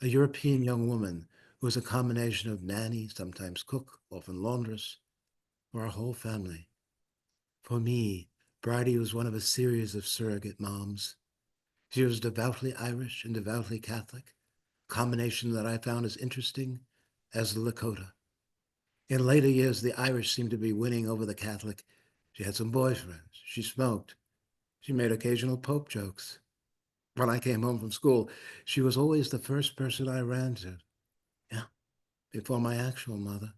a European young woman who was a combination of nanny, sometimes cook, often laundress, for our whole family. For me, Bridie was one of a series of surrogate moms. She was devoutly Irish and devoutly Catholic, a combination that I found as interesting as the Lakota. In later years, the Irish seemed to be winning over the Catholic. She had some boyfriends. She smoked. She made occasional Pope jokes. When I came home from school, she was always the first person I ran to. Yeah, before my actual mother.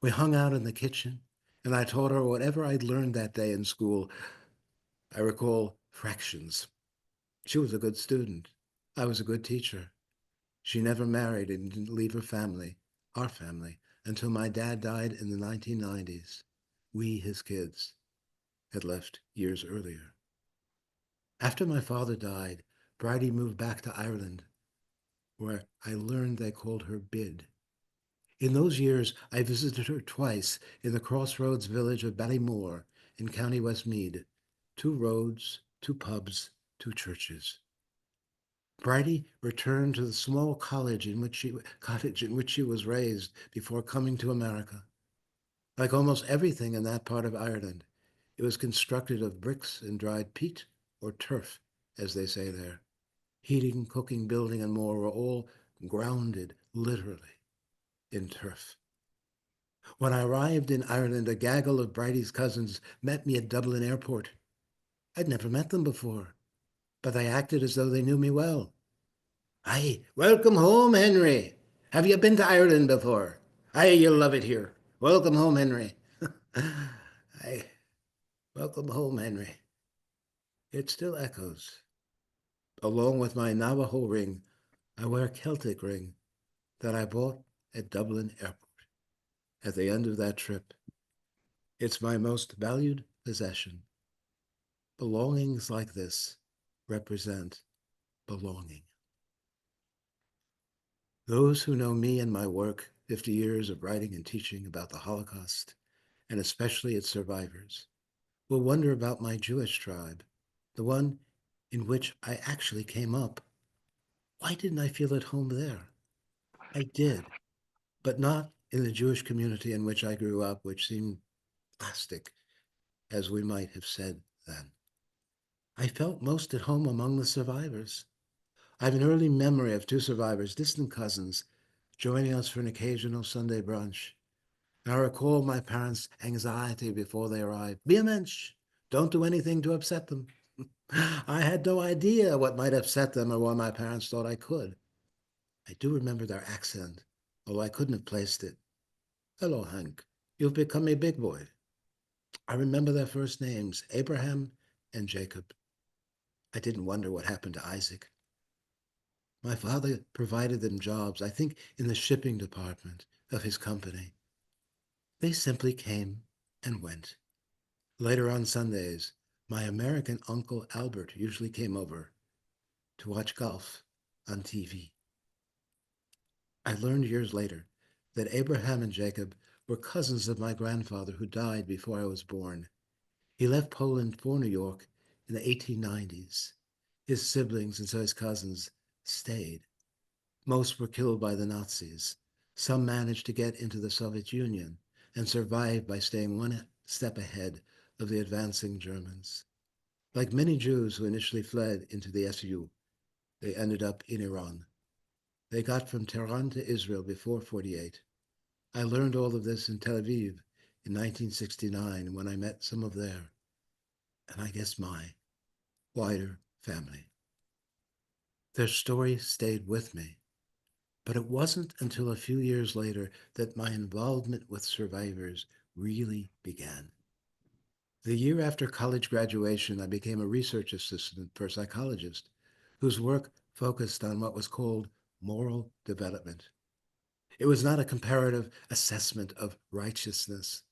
We hung out in the kitchen, and I taught her whatever I'd learned that day in school. I recall fractions. She was a good student. I was a good teacher. She never married and didn't leave her family, our family, until my dad died in the 1990s. We, his kids, had left years earlier. After my father died, Bridie moved back to Ireland, where I learned they called her Bid. In those years, I visited her twice in the crossroads village of Ballymore in County Westmeath. 2 roads, 2 pubs, 2 churches. Bridie returned to the small cottage in which she was raised before coming to America. Like almost everything in that part of Ireland, it was constructed of bricks and dried peat, or turf, as they say there. Heating, cooking, building, and more were all grounded, literally, in turf. When I arrived in Ireland, a gaggle of Bridie's cousins met me at Dublin Airport. I'd never met them before, but they acted as though they knew me well. Aye, welcome home, Henry. Have you been to Ireland before? Aye, you'll love it here. Welcome home, Henry. Aye, welcome home, Henry. It still echoes. Along with my Navajo ring, I wear a Celtic ring that I bought at Dublin Airport at the end of that trip. It's my most valued possession. Belongings like this represent belonging. Those who know me and my work, 50 years of writing and teaching about the Holocaust, and especially its survivors, will wonder about my Jewish tribe, the one in which I actually came up. Why didn't I feel at home there? I did, but not in the Jewish community in which I grew up, which seemed plastic, as we might have said then. I felt most at home among the survivors. I have an early memory of 2 survivors, distant cousins, joining us for an occasional Sunday brunch. And I recall my parents' anxiety before they arrived. Be a mensch. Don't do anything to upset them. I had no idea what might upset them or why my parents thought I could. I do remember their accent, although I couldn't have placed it. Hello, Hank. You've become a big boy. I remember their first names, Abraham and Jacob. I didn't wonder what happened to Isaac. My father provided them jobs, I think in the shipping department of his company. They simply came and went. Later on Sundays, my American uncle Albert usually came over to watch golf on TV. I learned years later that Abraham and Jacob were cousins of my grandfather who died before I was born. He left Poland for New York in the 1890s. His siblings and so his cousins stayed. Most were killed by the Nazis. Some managed to get into the Soviet Union and survived by staying one step ahead of the advancing Germans. Like many Jews who initially fled into the SU, they ended up in Iran. They got from Tehran to Israel before 48. I learned all of this in Tel Aviv in 1969 when I met some of their, and I guess my, wider family. Their story stayed with me, but it wasn't until a few years later that my involvement with survivors really began. The year after college graduation, I became a research assistant for a psychologist whose work focused on what was called moral development. It was not a comparative assessment of righteousness.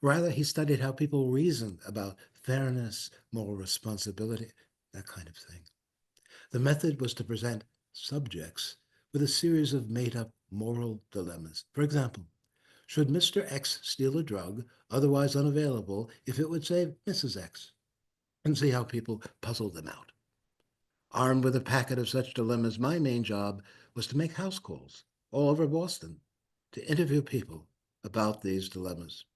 Rather, he studied how people reasoned about fairness, moral responsibility, that kind of thing. The method was to present subjects with a series of made-up moral dilemmas. For example, should Mr. X steal a drug otherwise unavailable if it would save Mrs. X? And see how people puzzled them out. Armed with a packet of such dilemmas, my main job was to make house calls all over Boston to interview people about these dilemmas.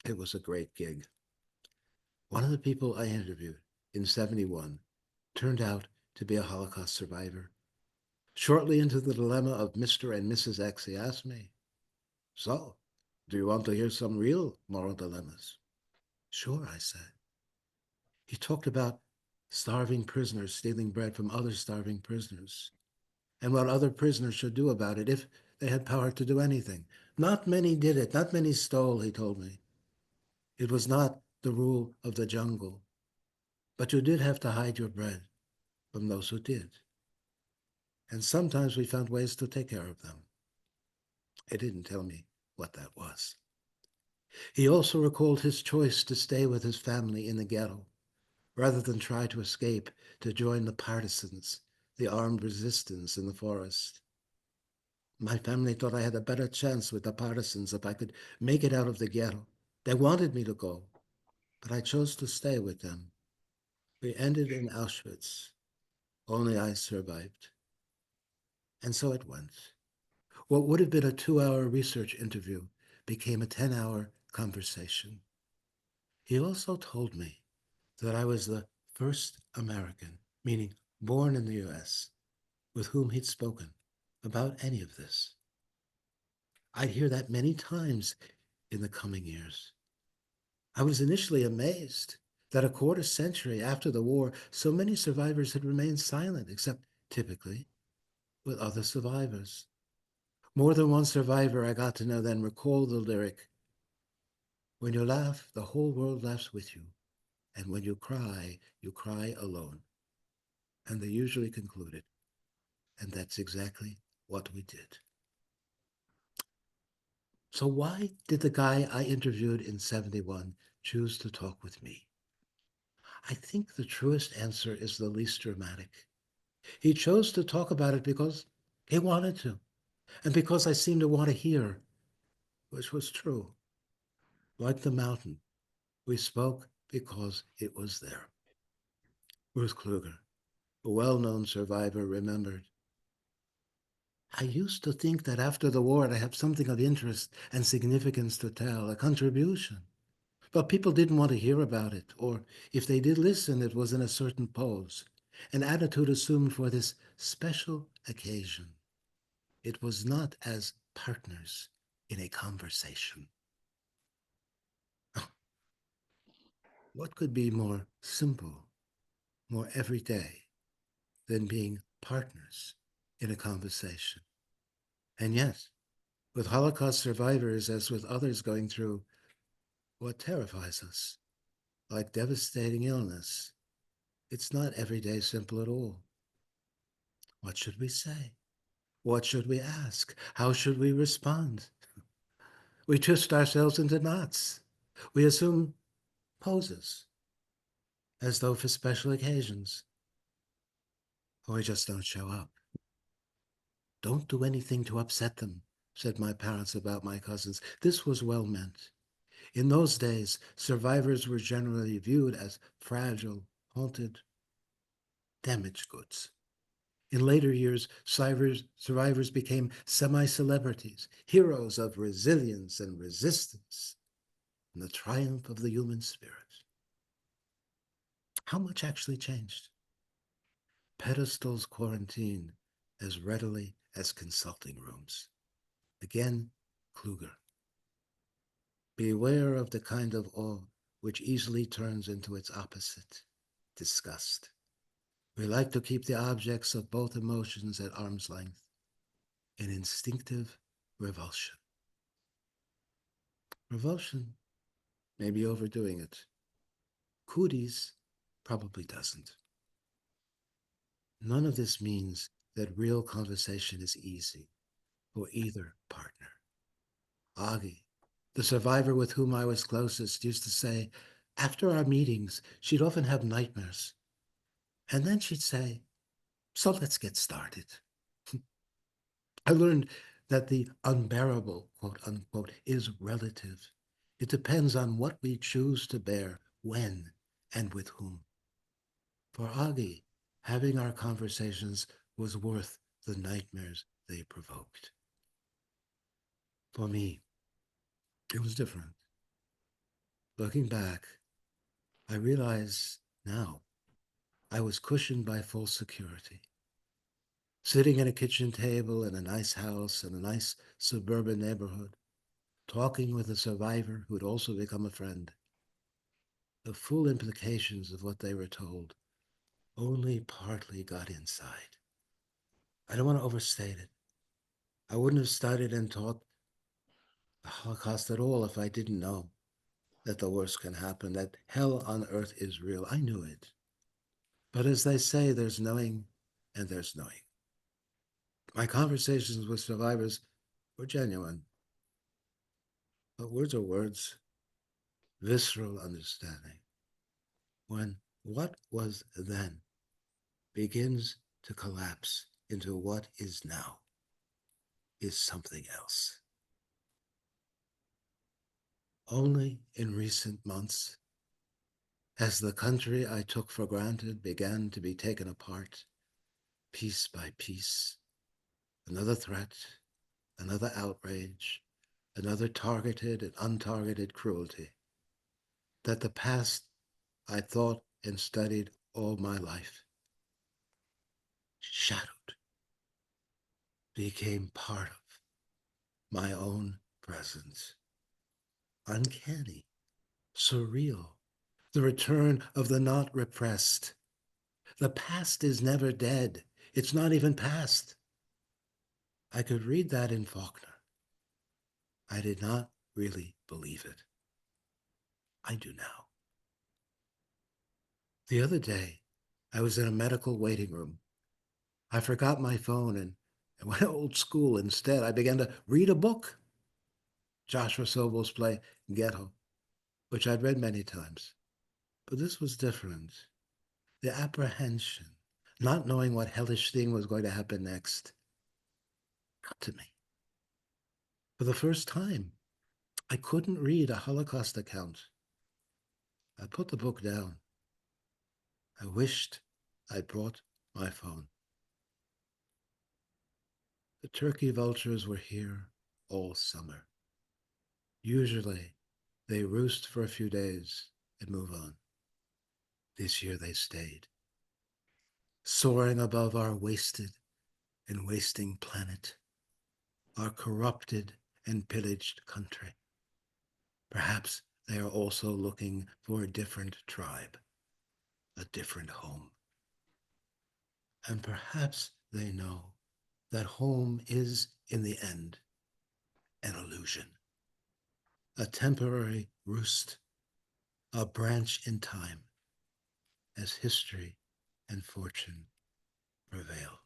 It was a great gig. One of the people I interviewed in 71 turned out to be a Holocaust survivor. Shortly into the dilemma of Mr. and Mrs. X, he asked me, "So, do you want to hear some real moral dilemmas?" "Sure," I said. He talked about starving prisoners stealing bread from other starving prisoners and what other prisoners should do about it if they had power to do anything. Not many did it. Not many stole, he told me. It was not the rule of the jungle. But you did have to hide your bread from those who did. And sometimes we found ways to take care of them. He didn't tell me what that was. He also recalled his choice to stay with his family in the ghetto, rather than try to escape to join the partisans, the armed resistance in the forest. My family thought I had a better chance with the partisans if I could make it out of the ghetto. They wanted me to go, but I chose to stay with them. We ended in Auschwitz. Only I survived. And so it went. What would have been a 2-hour research interview became a 10-hour conversation. He also told me that I was the first American, meaning born in the US, with whom he'd spoken about any of this. I'd hear that many times in the coming years. I was initially amazed that a quarter century after the war, so many survivors had remained silent, except typically with other survivors. More than one survivor I got to know then recalled the lyric, "When you laugh, the whole world laughs with you. And when you cry alone." And they usually concluded, and that's exactly what we did. So why did the guy I interviewed in 71 choose to talk with me? I think the truest answer is the least dramatic. He chose to talk about it because he wanted to, and because I seemed to want to hear, which was true. Like the mountain, we spoke because it was there. Ruth Kluger, a well-known survivor, remembered, "I used to think that after the war I'd have something of interest and significance to tell, a contribution. But people didn't want to hear about it, or if they did listen, it was in a certain pose, an attitude assumed for this special occasion. It was not as partners in a conversation." What could be more simple, more everyday than being partners in a conversation. And yet, with Holocaust survivors, as with others going through what terrifies us, like devastating illness, it's not every day simple at all. What should we say? What should we ask? How should we respond? We twist ourselves into knots. We assume poses, as though for special occasions. Or we just don't show up. Don't do anything to upset them, said my parents about my cousins. This was well meant. In those days, survivors were generally viewed as fragile, haunted, damaged goods. In later years, survivors became semi-celebrities, heroes of resilience and resistance, and the triumph of the human spirit. How much actually changed? Pedestals quarantined as readily as consulting rooms. Again, Kluger. Beware of the kind of awe which easily turns into its opposite, disgust. We like to keep the objects of both emotions at arm's length, an instinctive revulsion. Revulsion may be overdoing it. Cooties probably doesn't. None of this means that real conversation is easy for either partner. Augie, the survivor with whom I was closest, used to say, after our meetings, she'd often have nightmares. And then she'd say, so let's get started. I learned that the unbearable, quote unquote, is relative. It depends on what we choose to bear, when, and with whom. For Augie, having our conversations was worth the nightmares they provoked. For me, it was different. Looking back, I realize now I was cushioned by full security. Sitting at a kitchen table in a nice house in a nice suburban neighborhood, talking with a survivor who had also become a friend. The full implications of what they were told only partly got inside. I don't want to overstate it. I wouldn't have studied and taught the Holocaust at all if I didn't know that the worst can happen, that hell on earth is real. I knew it. But as they say, there's knowing and there's knowing. My conversations with survivors were genuine. But words are words, visceral understanding. When what was then begins to collapse into what is now, is something else. Only in recent months, as the country I took for granted began to be taken apart, piece by piece, another threat, another outrage, another targeted and untargeted cruelty, that the past I thought and studied all my life, shadowed, became part of my own presence. Uncanny, surreal, the return of the not repressed. The past is never dead. It's not even past. I could read that in Faulkner. I did not really believe it. I do now. The other day, I was in a medical waiting room. I forgot my phone and went old school instead. I began to read a book, Joshua Sobel's play Ghetto, which I'd read many times. But this was different. The apprehension, not knowing what hellish thing was going to happen next, got to me. For the first time, I couldn't read a Holocaust account. I put the book down. I wished I'd brought my phone. The turkey vultures were here all summer. Usually, they roost for a few days and move on. This year they stayed, soaring above our wasted and wasting planet, our corrupted and pillaged country. Perhaps they are also looking for a different tribe, a different home. And perhaps they know that home is, in the end, an illusion, a temporary roost, a branch in time, as history and fortune prevail.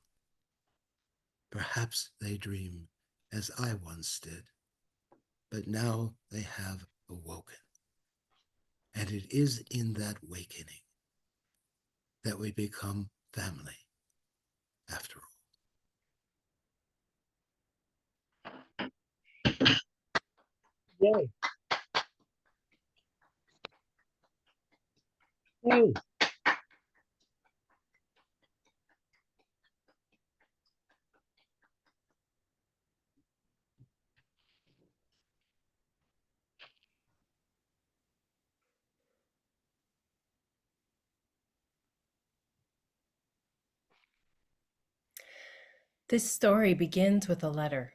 Perhaps they dream as I once did, but now they have awoken. And it is in that wakening that we become family, after all. Yay. Yay. This story begins with a letter.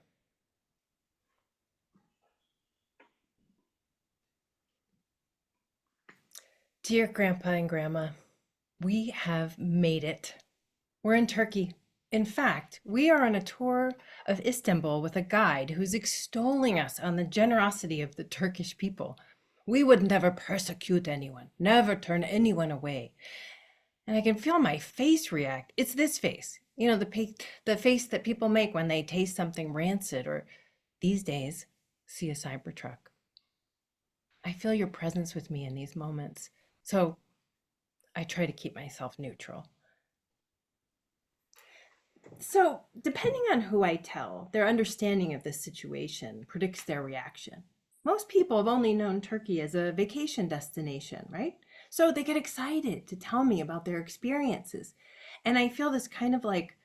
Dear Grandpa and Grandma, we have made it. We're in Turkey. In fact, we are on a tour of Istanbul with a guide who's extolling us on the generosity of the Turkish people. We would never persecute anyone, never turn anyone away. And I can feel my face react. It's this face, the face that people make when they taste something rancid or, these days, see a Cybertruck. I feel your presence with me in these moments, so I try to keep myself neutral. So, depending on who I tell, their understanding of this situation predicts their reaction. Most people have only known Turkey as a vacation destination, right? So they get excited to tell me about their experiences. And I feel this kind of like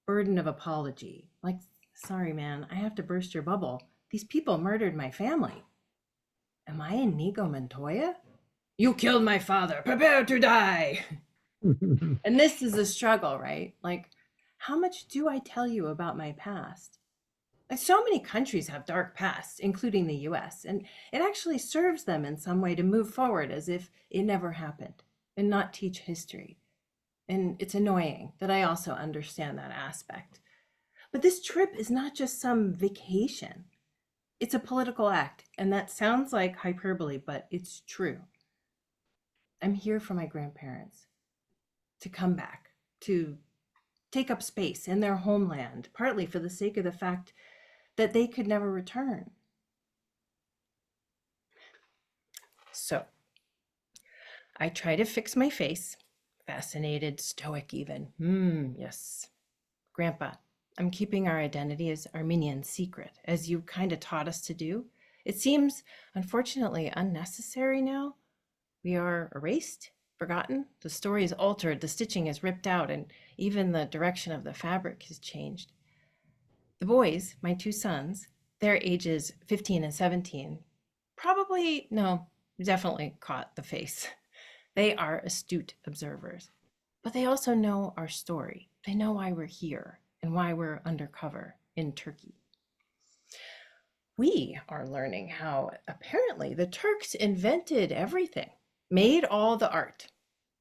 burden of apology. Like, sorry, man, I have to burst your bubble. These people murdered my family. Am I Inigo Montoya? You killed my father. Prepare to die. And this is a struggle, right? Like, how much do I tell you about my past? Like, so many countries have dark pasts, including the US, and it actually serves them in some way to move forward as if it never happened and not teach history. And it's annoying that I also understand that aspect. But this trip is not just some vacation. It's a political act, and that sounds like hyperbole, but it's true. I'm here for my grandparents, to come back, to take up space in their homeland, partly for the sake of the fact that they could never return. So I try to fix my face, fascinated, stoic even. Yes. Grandpa, I'm keeping our identity as Armenians secret, as you kind of taught us to do. It seems, unfortunately, unnecessary now. We are erased, forgotten. The story is altered, the stitching is ripped out, and even the direction of the fabric has changed. The boys, my two sons, their ages 15 and 17, definitely caught the face. They are astute observers, but they also know our story. They know why we're here and why we're undercover in Turkey. We are learning how apparently the Turks invented everything, made all the art.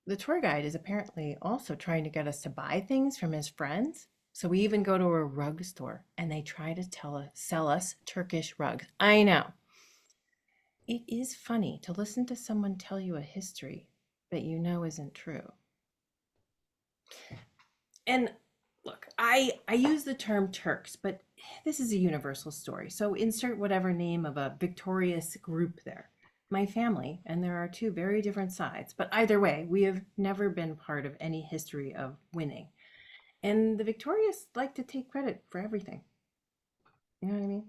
The tour guide is apparently also trying to get us to buy things from his friends. So we even go to a rug store and they try to sell us Turkish rugs. I know. It is funny to listen to someone tell you a history that you know isn't true. And look, I use the term Turks, but this is a universal story. So insert whatever name of a victorious group there. My family, and there are two very different sides, but either way, we have never been part of any history of winning. And the victorious like to take credit for everything. You know what I mean?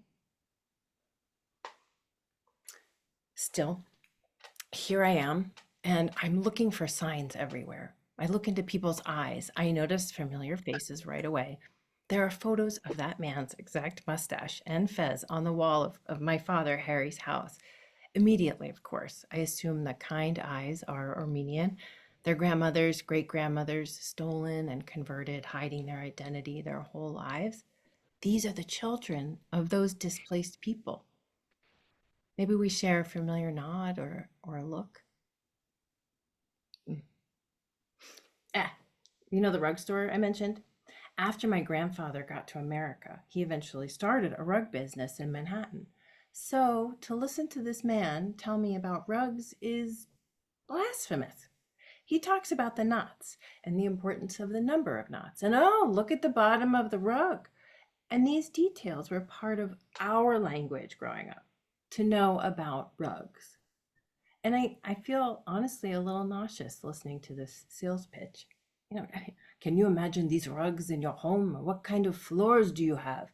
Still, here I am, and I'm looking for signs everywhere. I look into people's eyes. I notice familiar faces right away. There are photos of that man's exact mustache and fez on the wall of my father, Harry's house. Immediately, of course, I assume the kind eyes are Armenian. Their grandmothers, great-grandmothers, stolen and converted, hiding their identity their whole lives. These are the children of those displaced people. Maybe we share a familiar nod or a look. You know the rug store I mentioned? After my grandfather got to America, he eventually started a rug business in Manhattan. So to listen to this man tell me about rugs is blasphemous. He talks about the knots and the importance of the number of knots. And oh, look at the bottom of the rug. And these details were part of our language growing up to know about rugs. And I feel honestly a little nauseous listening to this sales pitch. You know, can you imagine these rugs in your home? What kind of floors do you have?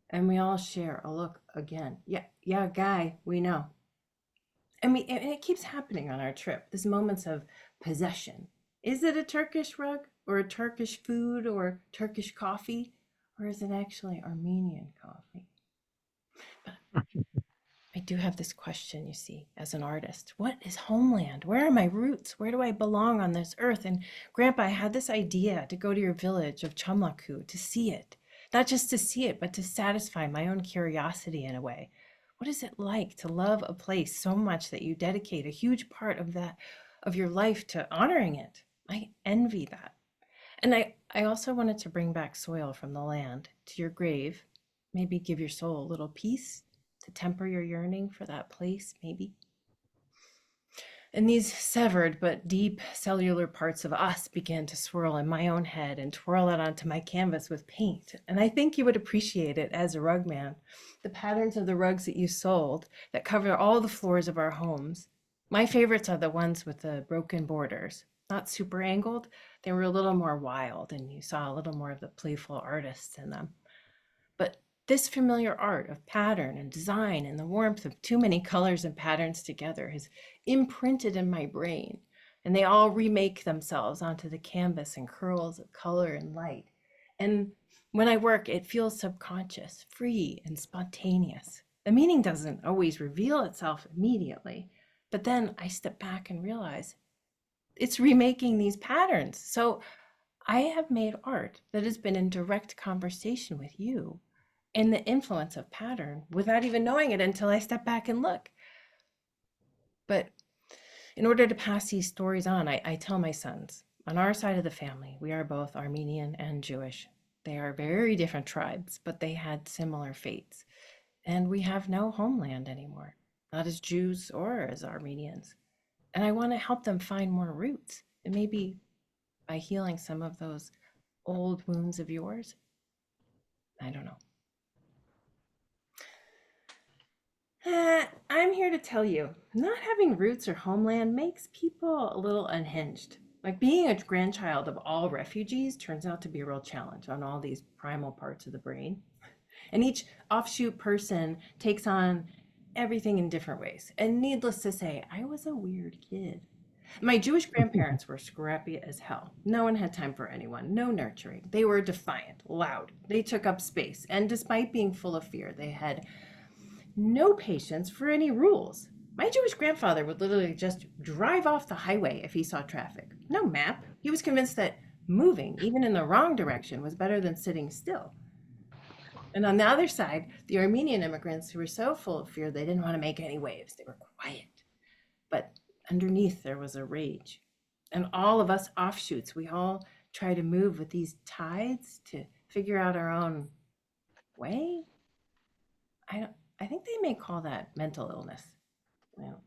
And we all share a look again. Yeah, guy, we know. And it keeps happening on our trip. There's moments of possession. Is it a Turkish rug or a Turkish food or Turkish coffee? Or is it actually Armenian coffee? But I do have this question, you see, as an artist. What is homeland? Where are my roots? Where do I belong on this earth? And Grandpa, I had this idea to go to your village of Chamlaku to see it. Not just to see it, but to satisfy my own curiosity in a way. What is it like to love a place so much that you dedicate a huge part of your life to honoring it? I envy that. And I also wanted to bring back soil from the land to your grave, maybe give your soul a little peace to temper your yearning for that place, maybe. And these severed but deep cellular parts of us began to swirl in my own head and twirl out onto my canvas with paint. And I think you would appreciate it as a rug man. The patterns of the rugs that you sold that cover all the floors of our homes. My favorites are the ones with the broken borders, not super angled. They were a little more wild and you saw a little more of the playful artists in them. But this familiar art of pattern and design and the warmth of too many colors and patterns together has imprinted in my brain, and they all remake themselves onto the canvas in curls of color and light. And when I work, it feels subconscious, free, and spontaneous. The meaning doesn't always reveal itself immediately, but then I step back and realize it's remaking these patterns. So I have made art that has been in direct conversation with you and the influence of pattern without even knowing it until I step back and look. But in order to pass these stories on, I tell my sons, on our side of the family, we are both Armenian and Jewish. They are very different tribes, but they had similar fates. And we have no homeland anymore, not as Jews or as Armenians. And I want to help them find more roots, and maybe by healing some of those old wounds of yours. I don't know. I'm here to tell you, not having roots or homeland makes people a little unhinged. Like being a grandchild of all refugees turns out to be a real challenge on all these primal parts of the brain. And each offshoot person takes on everything in different ways. And needless to say, I was a weird kid. My Jewish grandparents were scrappy as hell. No one had time for anyone, no nurturing. They were defiant, loud. They took up space. And despite being full of fear, they had no patience for any rules. My Jewish grandfather would literally just drive off the highway if he saw traffic. No map. He was convinced that moving, even in the wrong direction, was better than sitting still. And on the other side, the Armenian immigrants who were so full of fear they didn't want to make any waves. They were quiet. But underneath there was a rage. And all of us offshoots, we all try to move with these tides to figure out our own way. I think they may call that mental illness. Well,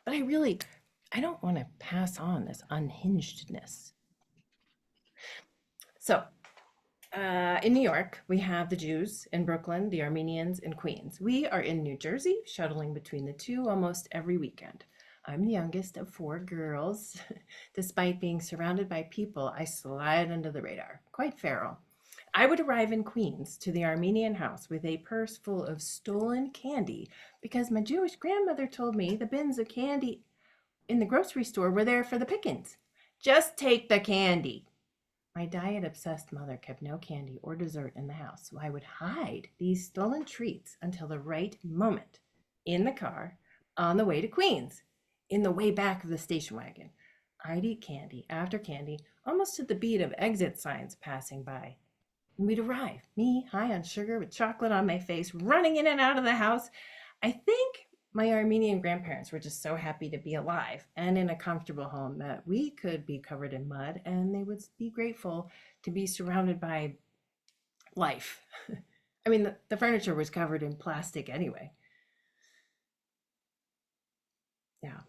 but I don't want to pass on this unhingedness. So, in New York, we have the Jews, in Brooklyn, the Armenians, in Queens. We are in New Jersey, shuttling between the two almost every weekend. I'm the youngest of 4 girls. Despite being surrounded by people, I slide under the radar, quite feral. I would arrive in Queens to the Armenian house with a purse full of stolen candy because my Jewish grandmother told me the bins of candy in the grocery store were there for the pickings. Just take the candy. My diet-obsessed mother kept no candy or dessert in the house, so I would hide these stolen treats until the right moment, in the car, on the way to Queens, in the way back of the station wagon. I'd eat candy after candy, almost to the beat of exit signs passing by. And we'd arrive, me high on sugar with chocolate on my face, running in and out of the house. I think my Armenian grandparents were just so happy to be alive and in a comfortable home that we could be covered in mud, and they would be grateful to be surrounded by life. I mean, the furniture was covered in plastic anyway. Yeah.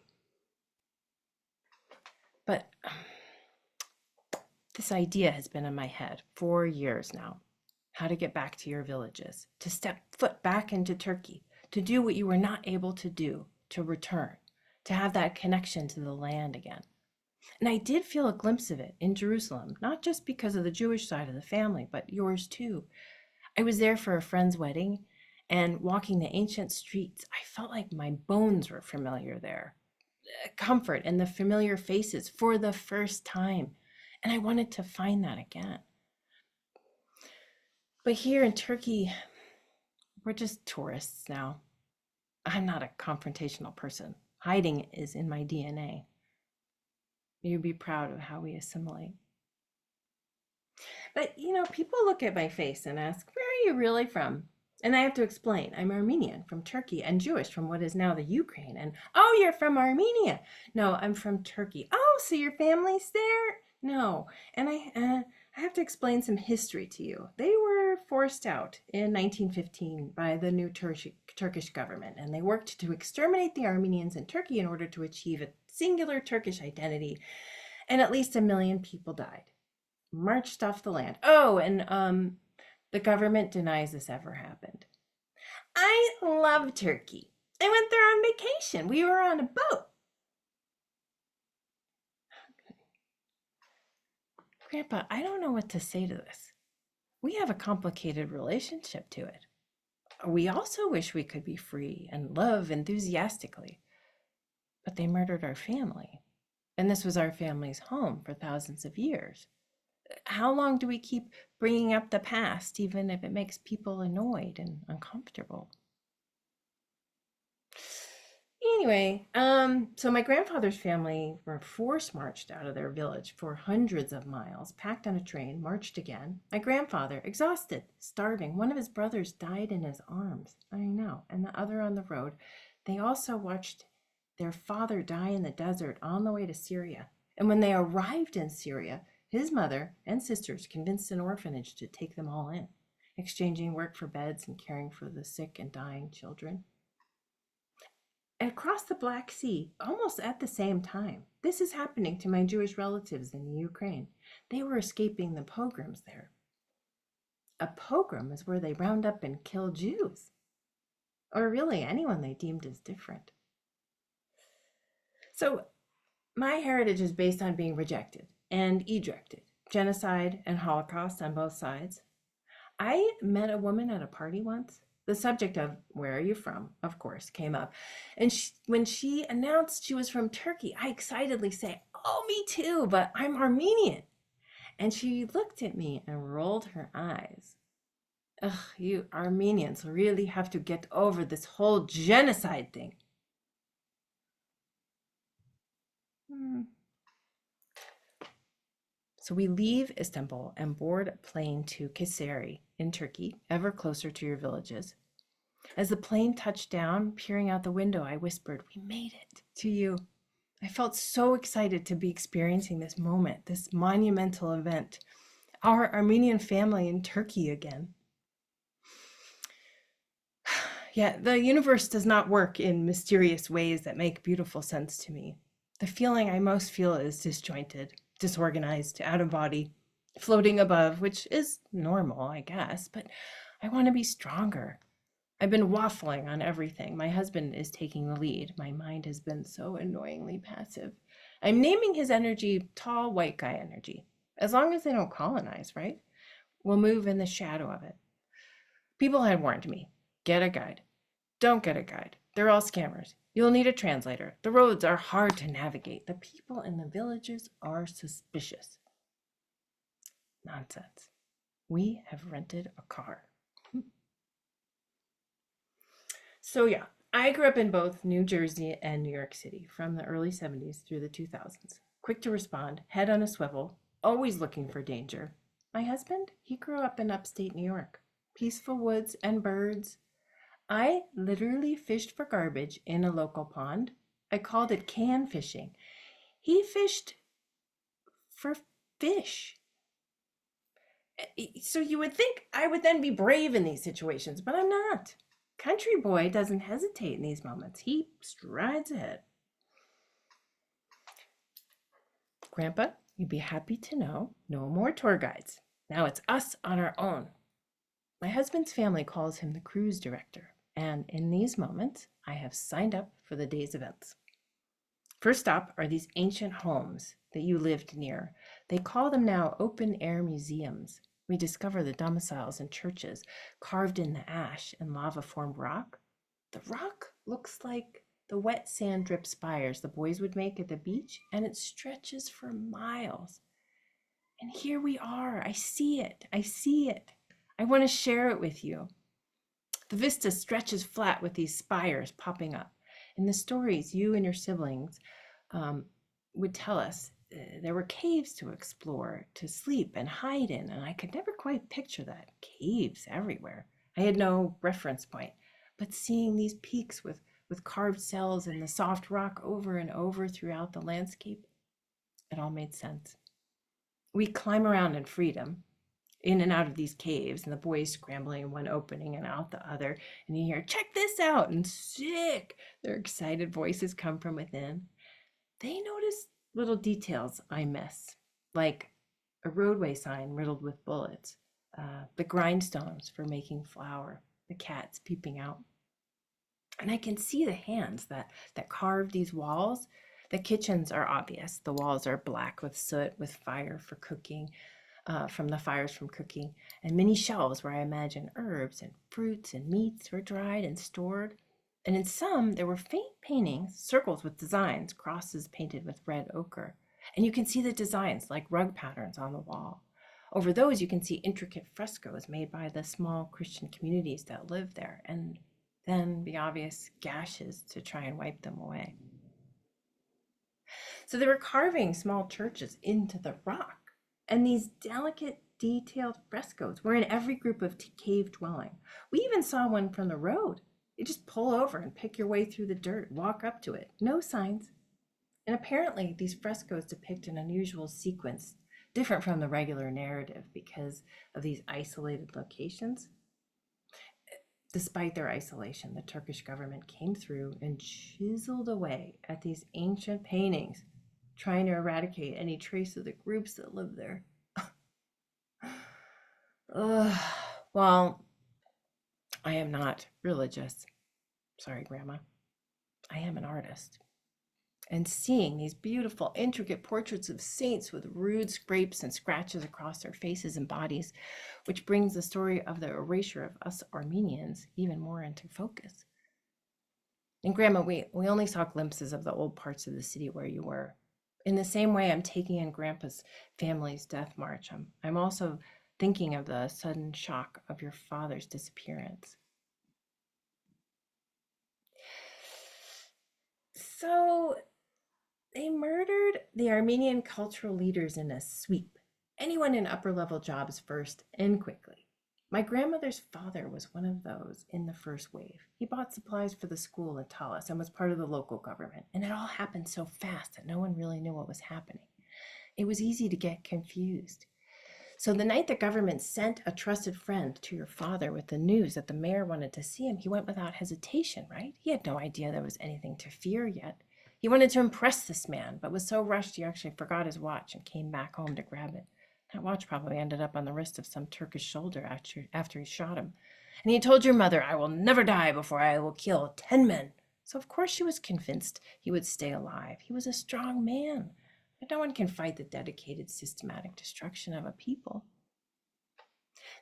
But this idea has been in my head for years now. How to get back to your villages, to step foot back into Turkey, to do what you were not able to do, to return, to have that connection to the land again. And I did feel a glimpse of it in Jerusalem, not just because of the Jewish side of the family, but yours too. I was there for a friend's wedding, and walking the ancient streets, I felt like my bones were familiar there. Comfort and the familiar faces for the first time. And I wanted to find that again. But here in Turkey, we're just tourists now. I'm not a confrontational person. Hiding is in my DNA. You'd be proud of how we assimilate. But, people look at my face and ask, where are you really from? And I have to explain, I'm Armenian from Turkey and Jewish from what is now the Ukraine. And, oh, you're from Armenia. No, I'm from Turkey. Oh, so your family's there? No. And I have to explain some history to you. They were forced out in 1915 by the new Turkish government, and they worked to exterminate the Armenians in Turkey in order to achieve a singular Turkish identity, and at least 1 million people died. Marched off the land. Oh, and the government denies this ever happened. I love Turkey. I went there on vacation. We were on a boat. Grandpa, I don't know what to say to this. We have a complicated relationship to it. We also wish we could be free and love enthusiastically. But they murdered our family. And this was our family's home for thousands of years. How long do we keep bringing up the past, even if it makes people annoyed and uncomfortable? Anyway, so my grandfather's family were force marched out of their village for hundreds of miles, packed on a train, marched again. My grandfather, exhausted, starving. One of his brothers died in his arms. I know. And the other on the road. They also watched their father die in the desert on the way to Syria. And when they arrived in Syria, his mother and sisters convinced an orphanage to take them all in, exchanging work for beds and caring for the sick and dying children. And across the Black Sea, almost at the same time, this is happening to my Jewish relatives in the Ukraine. They were escaping the pogroms there. A pogrom is where they round up and kill Jews, or really anyone they deemed as different. So my heritage is based on being rejected and ejected, genocide and Holocaust on both sides. I met a woman at a party once. The subject of where are you from, of course, came up. And when she announced she was from Turkey, I excitedly say, oh, me too, but I'm Armenian. And she looked at me and rolled her eyes. Ugh, you Armenians really have to get over this whole genocide thing. So we leave Istanbul and board a plane to Kayseri in Turkey, ever closer to your villages. As the plane touched down, peering out the window, I whispered, we made it to you. I felt so excited to be experiencing this moment, this monumental event, our Armenian family in Turkey again. Yeah, the universe does not work in mysterious ways that make beautiful sense to me. The feeling I most feel is disjointed, disorganized, out of body, floating above, which is normal, I guess, but I want to be stronger. I've been waffling on everything. My husband is taking the lead. My mind has been so annoyingly passive. I'm naming his energy tall white guy energy. As long as they don't colonize, right? We'll move in the shadow of it. People had warned me, get a guide. Don't get a guide. They're all scammers. You'll need a translator. The roads are hard to navigate. The people in the villages are suspicious. Nonsense. We have rented a car. So yeah, I grew up in both New Jersey and New York City from the early 70s through the 2000s. Quick to respond, head on a swivel, always looking for danger. My husband, he grew up in upstate New York. Peaceful woods and birds. I literally fished for garbage in a local pond. I called it can fishing. He fished for fish. So you would think I would then be brave in these situations, but I'm not. Country boy doesn't hesitate in these moments. He strides ahead. Grandpa, you'd be happy to know no more tour guides. Now it's us on our own. My husband's family calls him the cruise director, and in these moments, I have signed up for the day's events. First stop are these ancient homes that you lived near. They call them now open-air museums. We discover the domiciles and churches carved in the ash and lava-formed rock. The rock looks like the wet sand drip spires the boys would make at the beach, and it stretches for miles. And here we are. I see it. I see it. I want to share it with you. The vista stretches flat with these spires popping up. In the stories you and your siblings would tell us, there were caves to explore, to sleep and hide in, and I could never quite picture that. Caves everywhere. I had no reference point, but seeing these peaks with carved cells in the soft rock over and over throughout the landscape, it all made sense. We climb around in freedom, in and out of these caves, and the boys scrambling in one opening and out the other, and you hear, check this out, and sick. Their excited voices come from within. They notice little details I miss, like a roadway sign riddled with bullets, the grindstones for making flour, the cats peeping out. And I can see the hands that carved these walls. The kitchens are obvious. The walls are black with soot, with fire for cooking, from the fires from cooking, and many shelves where I imagine herbs and fruits and meats were dried and stored. And in some, there were faint paintings, circles with designs, crosses painted with red ochre. And you can see the designs like rug patterns on the wall. Over those, you can see intricate frescoes made by the small Christian communities that live there, and then the obvious gashes to try and wipe them away. So they were carving small churches into the rock, and these delicate, detailed frescoes were in every group of cave dwelling. We even saw one from the road. You just pull over and pick your way through the dirt, walk up to it, no signs. And apparently these frescoes depict an unusual sequence, different from the regular narrative because of these isolated locations. Despite their isolation, the Turkish government came through and chiseled away at these ancient paintings, trying to eradicate any trace of the groups that lived there. Well, I am not religious. Sorry, Grandma. I am an artist. And seeing these beautiful, intricate portraits of saints with rude scrapes and scratches across their faces and bodies, which brings the story of the erasure of us Armenians even more into focus. And Grandma, we only saw glimpses of the old parts of the city where you were. In the same way I'm taking in Grandpa's family's death march, I'm also thinking of the sudden shock of your father's disappearance. So they murdered the Armenian cultural leaders in a sweep. Anyone in upper level jobs first and quickly. My grandmother's father was one of those in the first wave. He bought supplies for the school at Talis and was part of the local government. And it all happened so fast that no one really knew what was happening. It was easy to get confused. So the night the government sent a trusted friend to your father with the news that the mayor wanted to see him, he went without hesitation, right? He had no idea there was anything to fear yet. He wanted to impress this man, but was so rushed he actually forgot his watch and came back home to grab it. That watch probably ended up on the wrist of some Turkish soldier after he shot him. And he told your mother, I will never die before I will kill 10 men. So of course she was convinced he would stay alive. He was a strong man. But no one can fight the dedicated, systematic destruction of a people.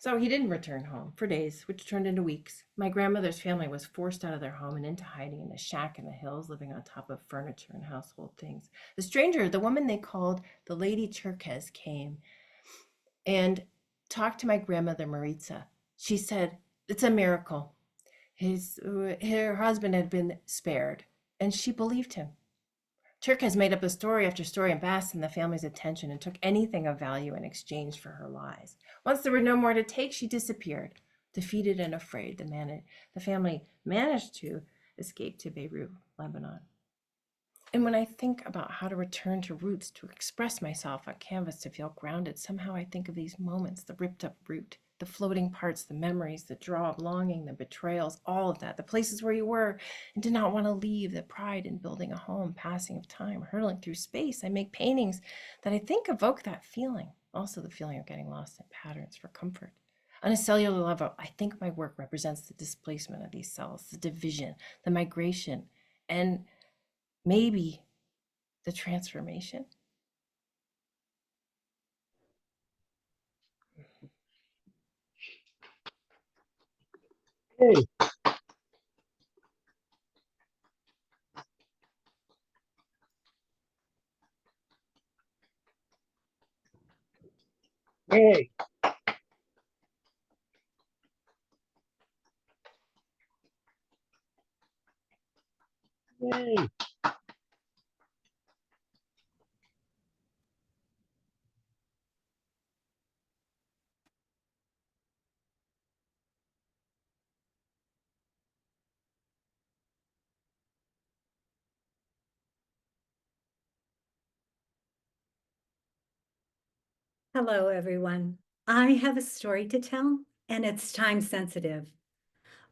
So he didn't return home for days, which turned into weeks. My grandmother's family was forced out of their home and into hiding in a shack in the hills, living on top of furniture and household things. The stranger, the woman they called the Lady Cherkez, came and talked to my grandmother, Maritza. She said, it's a miracle. Her husband had been spared, and she believed him. Cherkez made up a story after story and basked in the family's attention and took anything of value in exchange for her lies. Once there were no more to take, she disappeared. Defeated and afraid, the family managed to escape to Beirut, Lebanon. And when I think about how to return to roots, to express myself on canvas, to feel grounded, somehow I think of these moments, the ripped up root, the floating parts, the memories, the draw of longing, the betrayals, all of that, the places where you were and did not want to leave, the pride in building a home, passing of time, hurtling through space. I make paintings that I think evoke that feeling, also the feeling of getting lost in patterns for comfort. On a cellular level, I think my work represents the displacement of these cells, the division, the migration, and maybe the transformation. Hey, hey, hey. Hello, everyone. I have a story to tell, and it's time sensitive.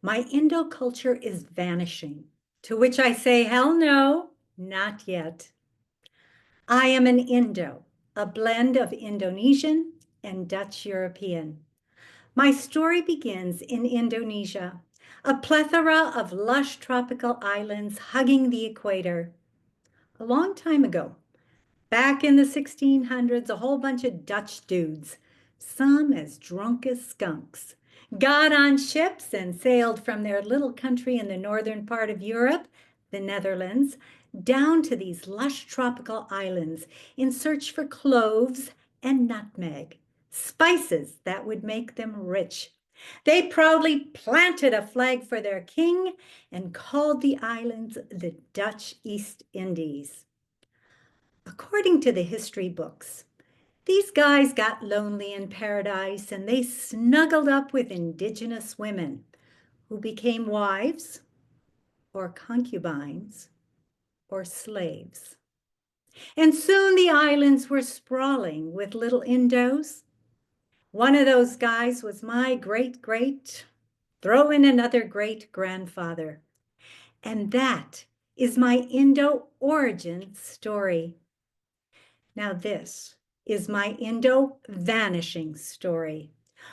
My Indo culture is vanishing, to which I say, hell no, not yet. I am an Indo, a blend of Indonesian and Dutch European. My story begins in Indonesia, a plethora of lush tropical islands hugging the equator. A long time ago, back in the 1600s, a whole bunch of Dutch dudes, some as drunk as skunks, got on ships and sailed from their little country in the northern part of Europe, the Netherlands, down to these lush tropical islands in search for cloves and nutmeg, spices that would make them rich. They proudly planted a flag for their king and called the islands the Dutch East Indies. According to the history books, these guys got lonely in paradise and they snuggled up with indigenous women who became wives or concubines or slaves. And soon the islands were sprawling with little Indos. One of those guys was my great-great, throw in another great-grandfather. And that is my Indo origin story. Now this is my Indo vanishing story.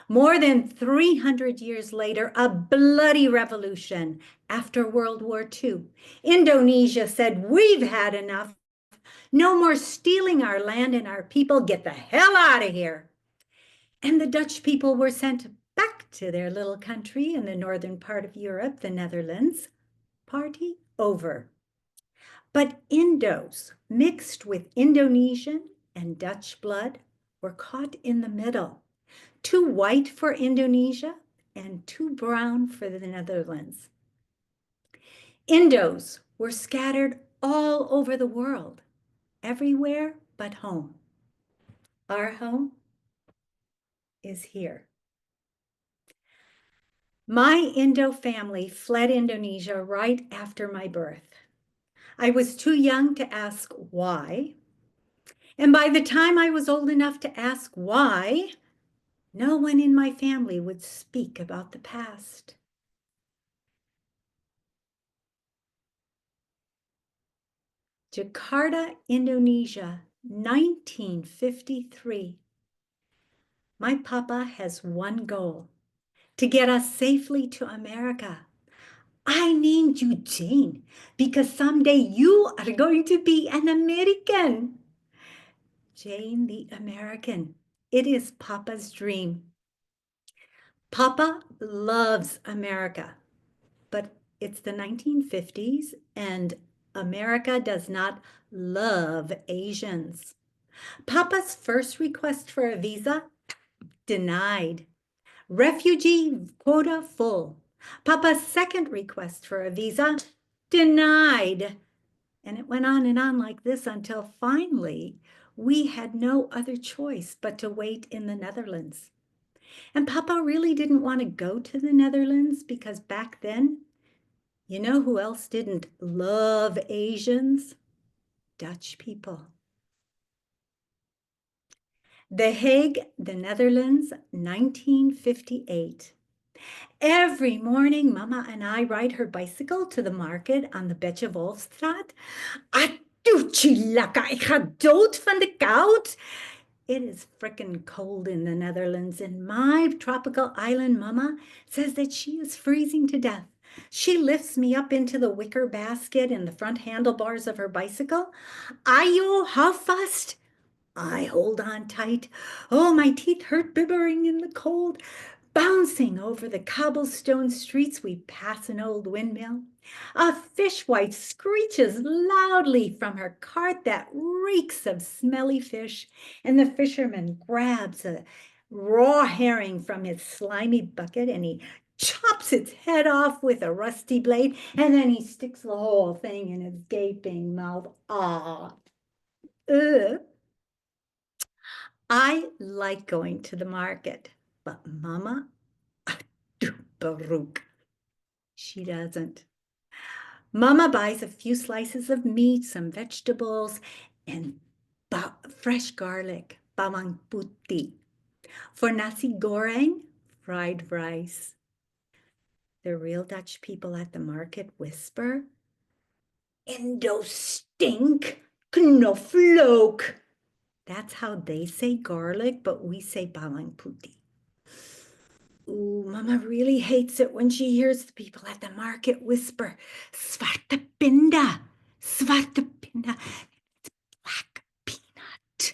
More than 300 years later, a bloody revolution after World War II. Indonesia said, we've had enough. No more stealing our land and our people. Get the hell out of here. And the Dutch people were sent back to their little country in the northern part of Europe, the Netherlands. Party over. But Indos mixed with Indonesian and Dutch blood were caught in the middle, too white for Indonesia and too brown for the Netherlands. Indos were scattered all over the world, everywhere but home. Our home is here. My Indo family fled Indonesia right after my birth. I was too young to ask why. And by the time I was old enough to ask why, no one in my family would speak about the past. Jakarta, Indonesia, 1953. My papa has one goal, to get us safely to America. I named you Jane because someday you are going to be an American. Jane the American. It is Papa's dream. Papa loves America, but it's the 1950s and America does not love Asians. Papa's first request for a visa, denied. Refugee quota full. Papa's second request for a visa, denied. And it went on like this until finally we had no other choice but to wait in the Netherlands. And Papa really didn't want to go to the Netherlands because back then, you know who else didn't love Asians? Dutch people. The Hague, the Netherlands, 1958. Every morning, Mama and I ride her bicycle to the market on the Betje Wolfstraat. Atoetjie ik ga dood van de koud. It is frickin' cold in the Netherlands, and my tropical island Mama says that she is freezing to death. She lifts me up into the wicker basket in the front handlebars of her bicycle. Ayo, houvast. I hold on tight. Oh, my teeth hurt bibbering in the cold. Bouncing over the cobblestone streets, we pass an old windmill. A fishwife screeches loudly from her cart that reeks of smelly fish, and the fisherman grabs a raw herring from his slimy bucket and he chops its head off with a rusty blade, and then he sticks the whole thing in his gaping mouth. Ah, ugh. I like going to the market, but Mama, Baruch, she doesn't. Mama buys a few slices of meat, some vegetables, and fresh garlic, bawang putih. For nasi goreng, fried rice. The real Dutch people at the market whisper, Indo stink, knoflook. That's how they say garlic, but we say bawang putih. Ooh, Mama really hates it when she hears the people at the market whisper, Zwarte pinda, zwarte pinda, it's black peanut.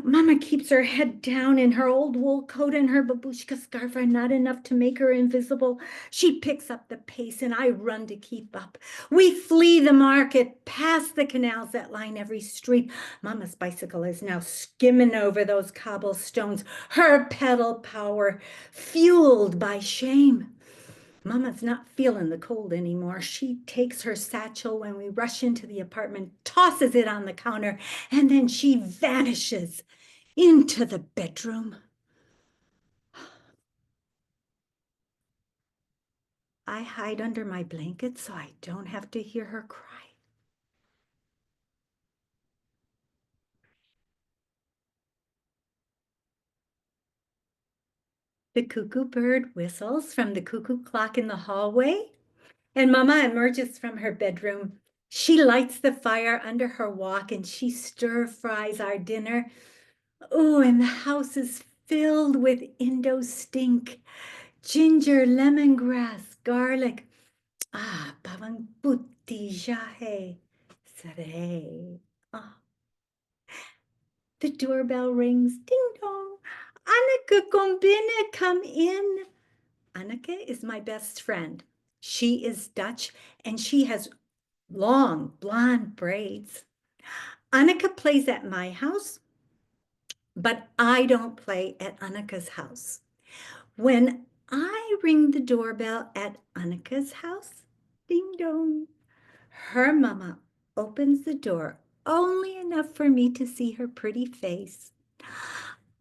Mama keeps her head down in her old wool coat and her babushka scarf are not enough to make her invisible. She picks up the pace and I run to keep up. We flee the market, past the canals that line every street. Mama's bicycle is now skimming over those cobblestones, her pedal power fueled by shame. Mama's not feeling the cold anymore. She takes her satchel when we rush into the apartment, tosses it on the counter, and then she vanishes into the bedroom. I hide under my blanket so I don't have to hear her cry. The cuckoo bird whistles from the cuckoo clock in the hallway, and Mama emerges from her bedroom. She lights the fire under her wok and she stir-fries our dinner. Oh, and the house is filled with Indo stink. Ginger, lemongrass, garlic. Ah, bawang putih, jahe, serai. Ah. The doorbell rings. Ding dong. Anneke, kom binnen, come in. Anneke is my best friend. She is Dutch and she has long blonde braids. Anneke plays at my house, but I don't play at Anneke's house. When I ring the doorbell at Anneke's house, ding dong, her mama opens the door only enough for me to see her pretty face.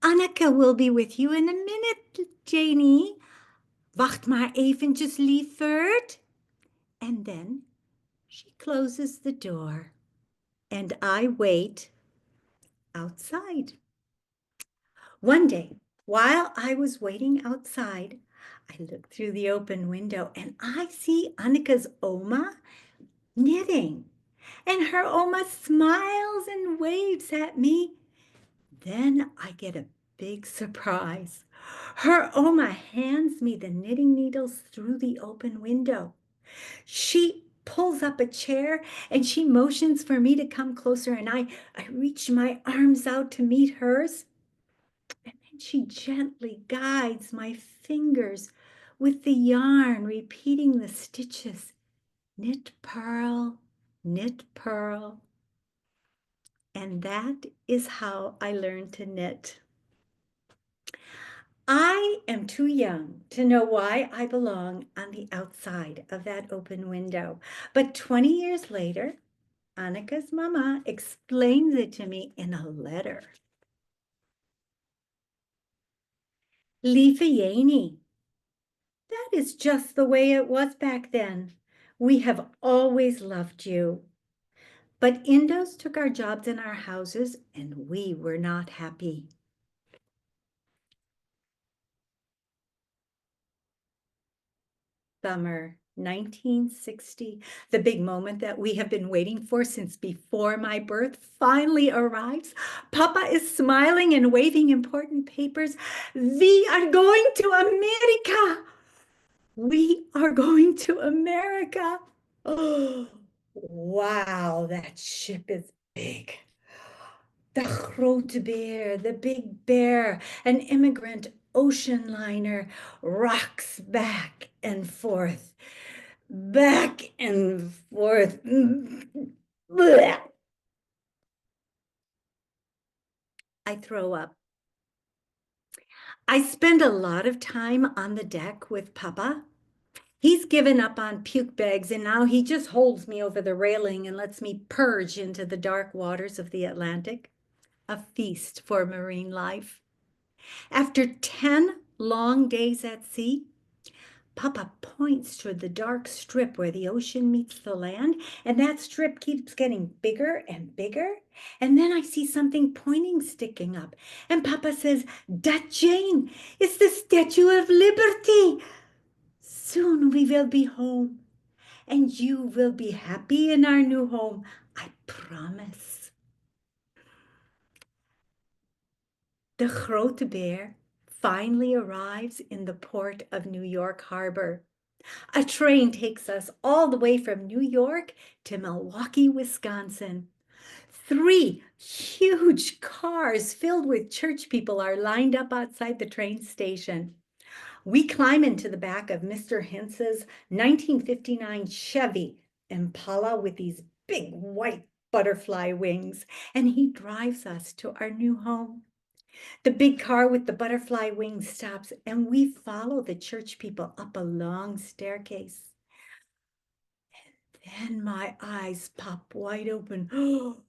Anneke will be with you in a minute, Janie. Wacht maar eventjes, lieverd. And then she closes the door and I wait outside. One day, while I was waiting outside, I look through the open window and I see Anneke's oma knitting. And her oma smiles and waves at me. Then I get a big surprise. Her oma hands me the knitting needles through the open window. She pulls up a chair and she motions for me to come closer, and I reach my arms out to meet hers. And then she gently guides my fingers with the yarn, repeating the stitches. Knit, purl, knit, purl. And that is how I learned to knit. I am too young to know why I belong on the outside of that open window. But 20 years later, Anneke's mama explains it to me in a letter. Lieve Janie, that is just the way it was back then. We have always loved you. But Indos took our jobs and our houses, and we were not happy. Summer 1960, the big moment that we have been waiting for since before my birth, finally arrives. Papa is smiling and waving important papers. We are going to America. We are going to America. Oh, wow, that ship is big. The Grote Bear, the Big Bear, an immigrant ocean liner, rocks back and forth, back and forth. Blech. I throw up. I spend a lot of time on the deck with Papa. He's given up on puke bags, and now he just holds me over the railing and lets me purge into the dark waters of the Atlantic. A feast for marine life. After 10 long days at sea, Papa points toward the dark strip where the ocean meets the land, and that strip keeps getting bigger and bigger. And then I see something pointing, sticking up. And Papa says, "That Jane, it's the Statue of Liberty. Soon we will be home, and you will be happy in our new home. I promise." The Grote Bear finally arrives in the port of New York Harbor. A train takes us all the way from New York to Milwaukee, Wisconsin. 3 huge cars filled with church people are lined up outside the train station. We climb into the back of Mr. Hintz's 1959 Chevy Impala with these big white butterfly wings, and he drives us to our new home. The big car with the butterfly wings stops, and we follow the church people up a long staircase. And then my eyes pop wide open. Oh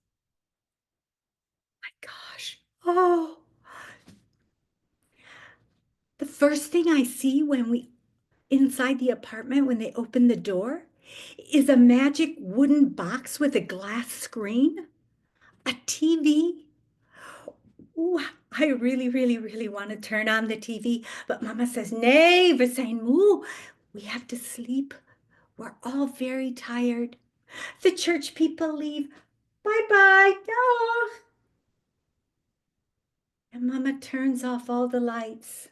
my gosh. Oh. The first thing I see inside the apartment when they open the door is a magic wooden box with a glass screen, a TV. Ooh, I really, really, really want to turn on the TV, but Mama says, "Nay, we zijn moe. We have to sleep. We're all very tired." The church people leave. Bye-bye. Oh. And Mama turns off all the lights.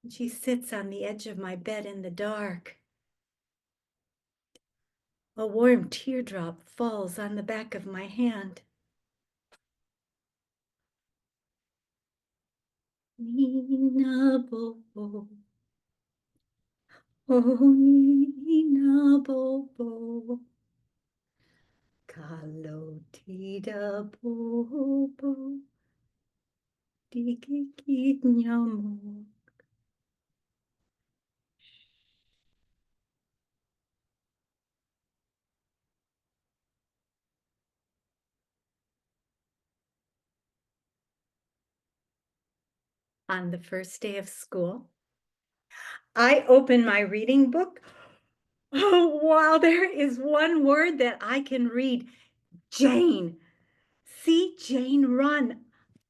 And she sits on the edge of my bed in the dark. A warm teardrop falls on the back of my hand. Nina Bobo. Oh, Nina Bobo. Kalotida Bobo. Digikit nyamo. On the first day of school, I open my reading book. Oh, wow, there is one word that I can read. Jane. See Jane run.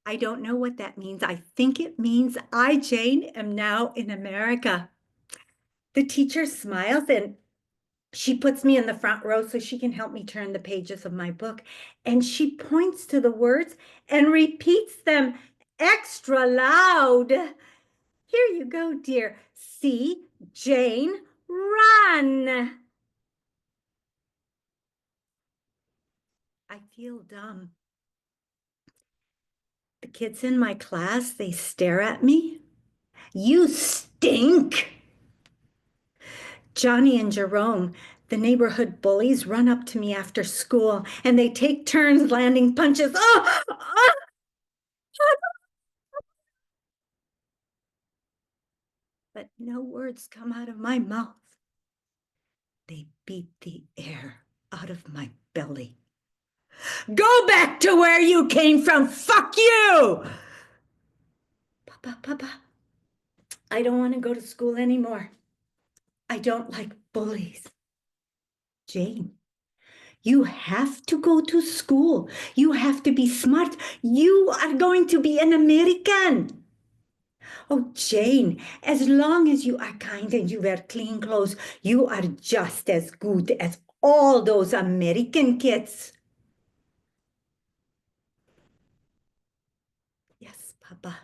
I don't know what that means. I think it means I, Jane, am now in America. The teacher smiles and she puts me in the front row so she can help me turn the pages of my book. And she points to the words and repeats them extra loud. Here you go, dear. See Jane run. I feel dumb. The kids in my class, they stare at me. You stink. Johnny and Jerome, the neighborhood bullies, run up to me after school and they take turns landing punches. Oh, oh. But no words come out of my mouth. They beat the air out of my belly. Go back to where you came from. Fuck you. Papa, I don't want to go to school anymore. I don't like bullies. Jane, you have to go to school. You have to be smart. You are going to be an American. Oh, Jane, as long as you are kind and you wear clean clothes, you are just as good as all those American kids. Yes, Papa.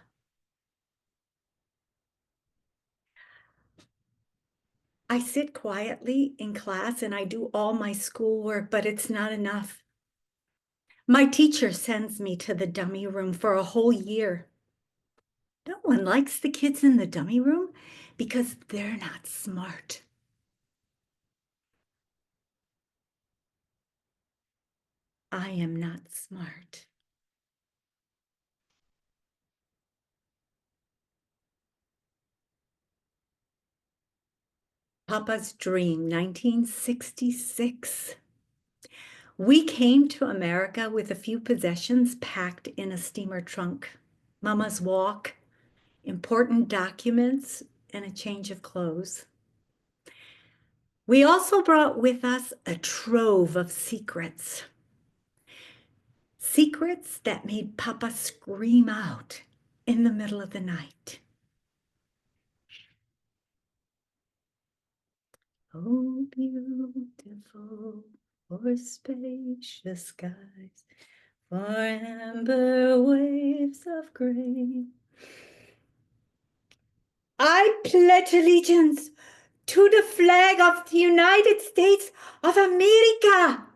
I sit quietly in class and I do all my schoolwork, but it's not enough. My teacher sends me to the dummy room for a whole year. No one likes the kids in the dummy room because they're not smart. I am not smart. Papa's Dream, 1966. We came to America with a few possessions packed in a steamer trunk. Mama's walk, important documents, and a change of clothes. We also brought with us a trove of secrets. Secrets that made Papa scream out in the middle of the night. Oh, beautiful for spacious skies, for amber waves of grain. I pledge allegiance to the flag of the United States of America.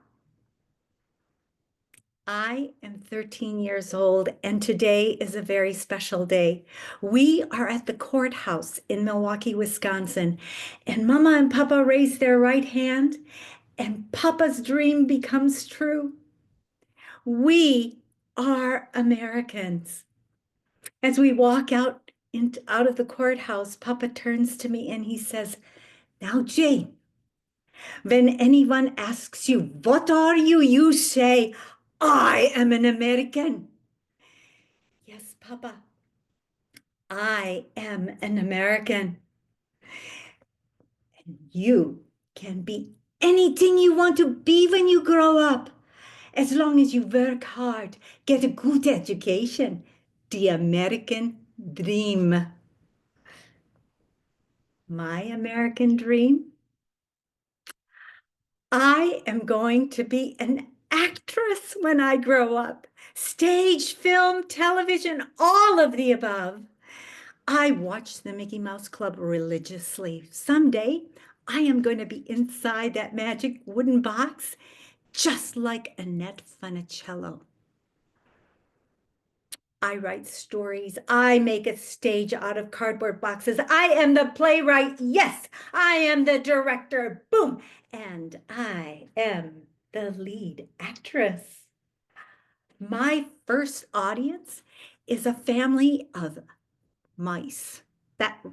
I am 13 years old, and today is a very special day. We are at the courthouse in Milwaukee, Wisconsin, and Mama and Papa raise their right hand, and Papa's dream becomes true. We are Americans. As we walk out of the courthouse, Papa turns to me and he says, "Now, Jane, when anyone asks you, 'What are you?' you say, 'I am an American.'" Yes, Papa, I am an American. And you can be anything you want to be when you grow up, as long as you work hard, get a good education. The American dream. My American dream? I am going to be an actress when I grow up. Stage, film, television, all of the above. I watch the Mickey Mouse Club religiously. Someday, I am going to be inside that magic wooden box, just like Annette Funicello. I write stories. I make a stage out of cardboard boxes. I am the playwright. Yes, I am the director. Boom. And I am the lead actress. My first audience is a family of mice that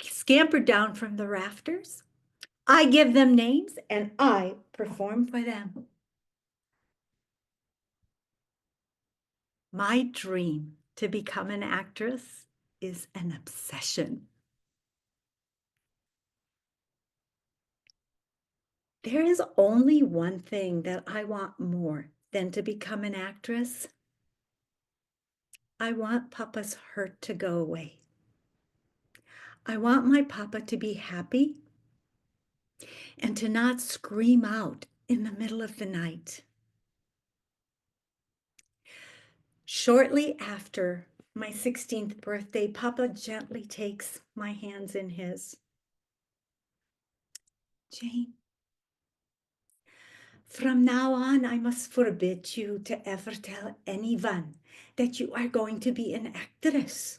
scampered down from the rafters. I give them names and I perform for them. My dream to become an actress is an obsession. There is only one thing that I want more than to become an actress. I want Papa's hurt to go away. I want my Papa to be happy and to not scream out in the middle of the night. Shortly after my 16th birthday, Papa gently takes my hands in his. "Jane, from now on, I must forbid you to ever tell anyone that you are going to be an actress.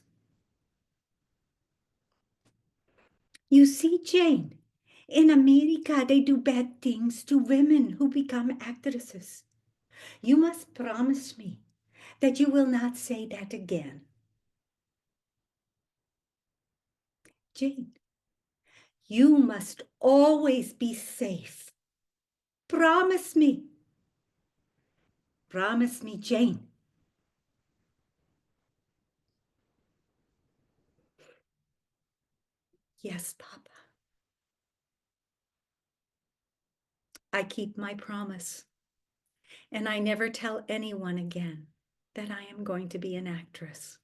You see, Jane, in America, they do bad things to women who become actresses. You must promise me that you will not say that again. Jane, you must always be safe. Promise me. Promise me, Jane." "Yes, Papa." I keep my promise. And I never tell anyone again that I am going to be an actress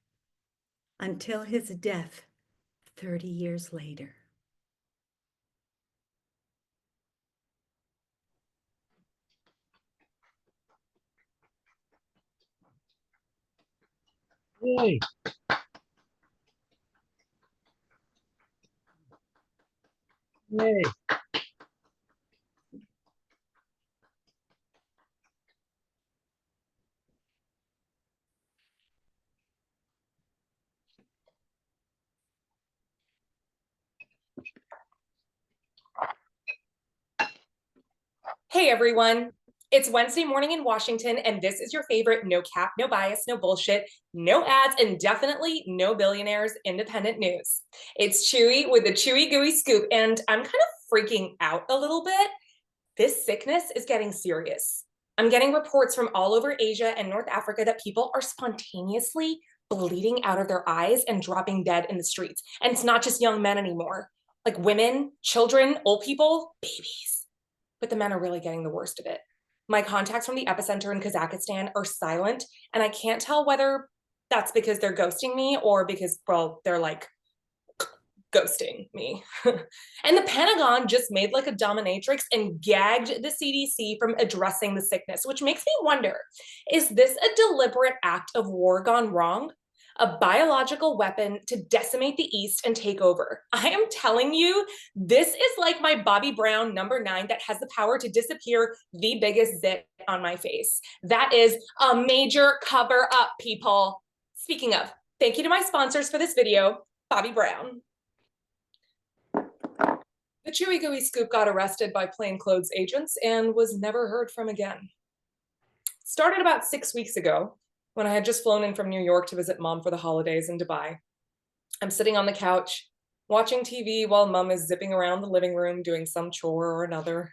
until his death 30 years later. Yay. Yay. Hey everyone, it's Wednesday morning in Washington, and this is your favorite no cap, no bias, no bullshit, no ads, and definitely no billionaires independent news. It's Chewy with the Chewy Gooey Scoop, and I'm kind of freaking out a little bit. This sickness is getting serious. I'm getting reports from all over Asia and North Africa that people are spontaneously bleeding out of their eyes and dropping dead in the streets. And it's not just young men anymore, like women, children, old people, babies. But the men are really getting the worst of it. My contacts from the epicenter in Kazakhstan are silent, and I can't tell whether that's because they're ghosting me or because, well, they're like ghosting me. And the Pentagon just made like a dominatrix and gagged the CDC from addressing the sickness, which makes me wonder, is this a deliberate act of war gone wrong? A biological weapon to decimate the East and take over. I am telling you, this is like my Bobbi Brown #9 that has the power to disappear the biggest zit on my face. That is a major cover up, people. Speaking of, thank you to my sponsors for this video, Bobbi Brown. The Chewy Gooey Scoop got arrested by plainclothes agents and was never heard from again. Started about 6 weeks ago, when I had just flown in from New York to visit mom for the holidays in Dubai. I'm sitting on the couch, watching TV while mom is zipping around the living room doing some chore or another.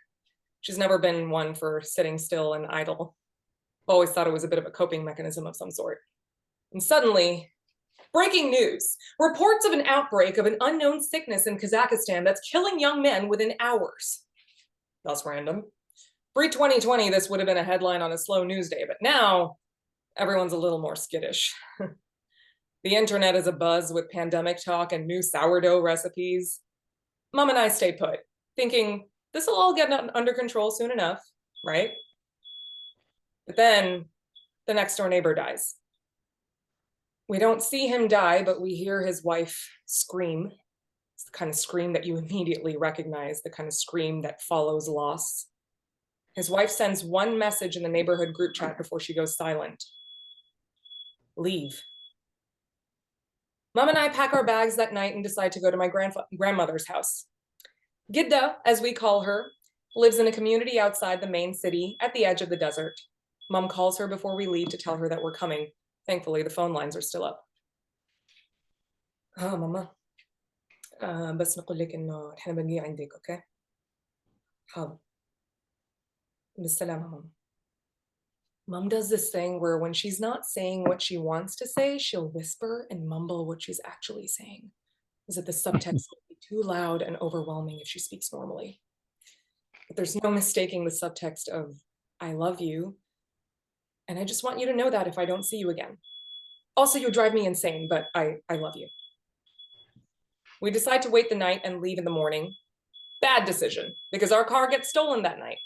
She's never been one for sitting still and idle. I've always thought it was a bit of a coping mechanism of some sort. And suddenly, breaking news, reports of an outbreak of an unknown sickness in Kazakhstan that's killing young men within hours. That's random. Pre-2020, this would have been a headline on a slow news day, but now, everyone's a little more skittish. The internet is abuzz with pandemic talk and new sourdough recipes. Mom and I stay put, thinking this will all get under control soon enough, right? But then the next door neighbor dies. We don't see him die, but we hear his wife scream. It's the kind of scream that you immediately recognize, the kind of scream that follows loss. His wife sends one message in the neighborhood group chat before she goes silent. Leave. Mom and I pack our bags that night and decide to go to my grandmother's house. Gidda, as we call her, lives in a community outside the main city at the edge of the desert. Mom calls her before we leave to tell her that we're coming. Thankfully, the phone lines are still up. ماما بس نقول لك إنه إحنا بنجي عندك، okay? حاضر. بالسلامة ماما. Mom does this thing where when she's not saying what she wants to say, she'll whisper and mumble what she's actually saying. Is that the subtext will be too loud and overwhelming if she speaks normally. But there's no mistaking the subtext of, I love you, and I just want you to know that if I don't see you again. Also, you drive me insane, but I love you. We decide to wait the night and leave in the morning. Bad decision, because our car gets stolen that night.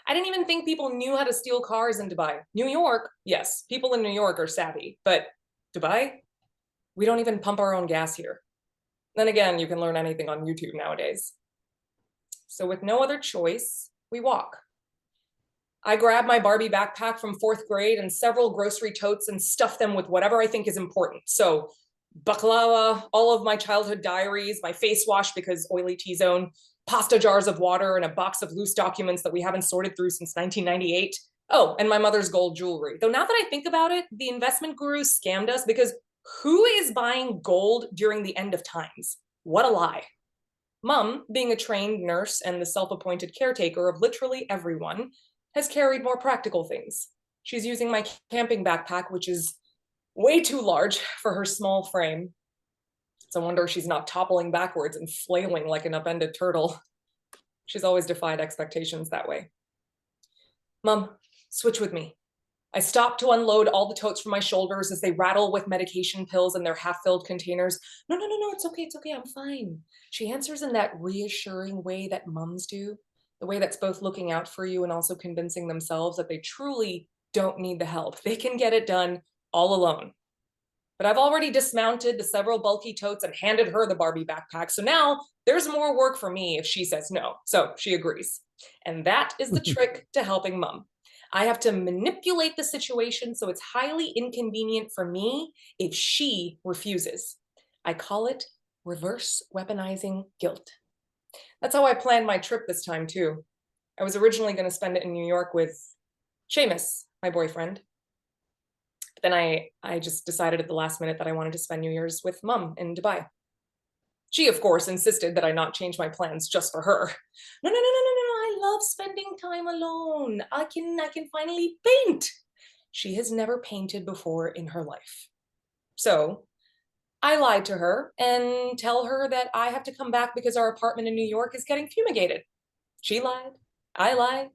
I didn't even think people knew how to steal cars in Dubai. New York, yes, people in New York are savvy, but Dubai, we don't even pump our own gas here. Then again, you can learn anything on YouTube nowadays. So with no other choice, we walk. I grab my Barbie backpack from 4th grade and several grocery totes and stuff them with whatever I think is important. So baklava, all of my childhood diaries, my face wash because oily T-zone, pasta jars of water, and a box of loose documents that we haven't sorted through since 1998. Oh, and my mother's gold jewelry. Though now that I think about it, the investment guru scammed us because who is buying gold during the end of times? What a lie. Mom, being a trained nurse and the self-appointed caretaker of literally everyone, has carried more practical things. She's using my camping backpack, which is way too large for her small frame. It's a wonder she's not toppling backwards and flailing like an upended turtle. She's always defied expectations that way. Mom, switch with me. I stop to unload all the totes from my shoulders as they rattle with medication pills in their half-filled containers. No, it's okay, I'm fine. She answers in that reassuring way that moms do, the way that's both looking out for you and also convincing themselves that they truly don't need the help. They can get it done all alone. But I've already dismounted the several bulky totes and handed her the Barbie backpack, so now there's more work for me if she says no. So she agrees. And that is the trick to helping mom. I have to manipulate the situation so it's highly inconvenient for me if she refuses. I call it reverse weaponizing guilt. That's how I planned my trip this time too. I was originally going to spend it in New York with Seamus, my boyfriend. But then I just decided at the last minute that I wanted to spend New Year's with mom in Dubai. She, of course, insisted that I not change my plans just for her. No, I love spending time alone. I can finally paint. She has never painted before in her life. So I lied to her and tell her that I have to come back because our apartment in New York is getting fumigated. She lied. I lied.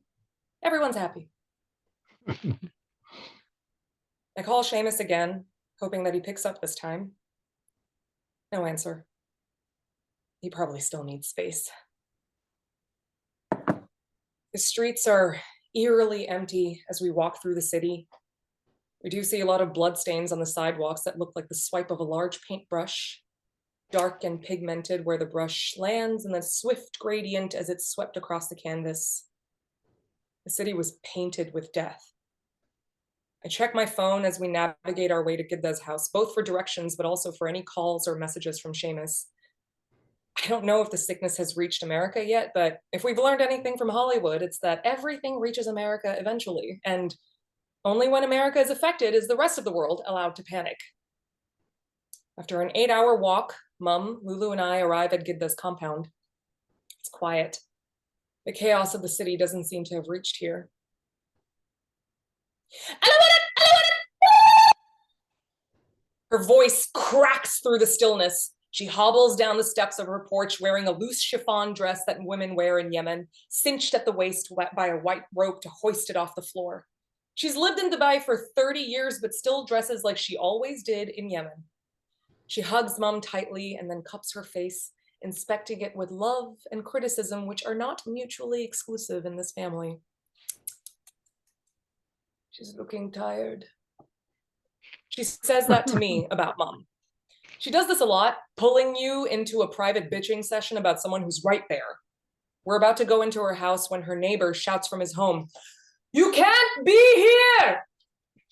Everyone's happy. I call Seamus again, hoping that he picks up this time. No answer. He probably still needs space. The streets are eerily empty as we walk through the city. We do see a lot of bloodstains on the sidewalks that look like the swipe of a large paintbrush, dark and pigmented where the brush lands and the swift gradient as it's swept across the canvas. The city was painted with death. I check my phone as we navigate our way to Gidda's house, both for directions, but also for any calls or messages from Seamus. I don't know if the sickness has reached America yet, but if we've learned anything from Hollywood, it's that everything reaches America eventually, and only when America is affected is the rest of the world allowed to panic. After an 8-hour walk, Mum, Lulu, and I arrive at Gidda's compound. It's quiet. The chaos of the city doesn't seem to have reached here. Her voice cracks through the stillness. She hobbles down the steps of her porch wearing a loose chiffon dress that women wear in Yemen, cinched at the waist by a white rope to hoist it off the floor. She's lived in Dubai for 30 years, but still dresses like she always did in Yemen. She hugs Mum tightly and then cups her face, inspecting it with love and criticism, which are not mutually exclusive in this family. She's looking tired. She says that to me about Mum. She does this a lot, pulling you into a private bitching session about someone who's right there. We're about to go into her house when her neighbor shouts from his home, "You can't be here!"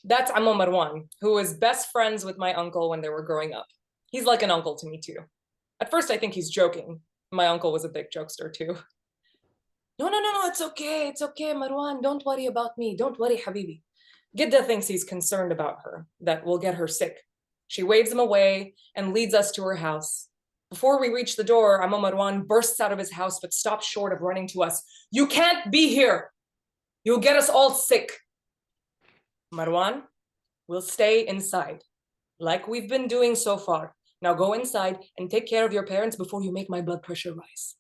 That's Ammo Marwan, who was best friends with my uncle when they were growing up. He's like an uncle to me too. At first I think he's joking. My uncle was a big jokester too. No, it's okay, Marwan, don't worry about me, don't worry, Habibi. Gidda thinks he's concerned about her, that we'll get her sick. She waves him away and leads us to her house. Before we reach the door, Ammo Marwan bursts out of his house but stops short of running to us. "You can't be here! You'll get us all sick." Marwan, we'll stay inside, like we've been doing so far. Now go inside and take care of your parents before you make my blood pressure rise.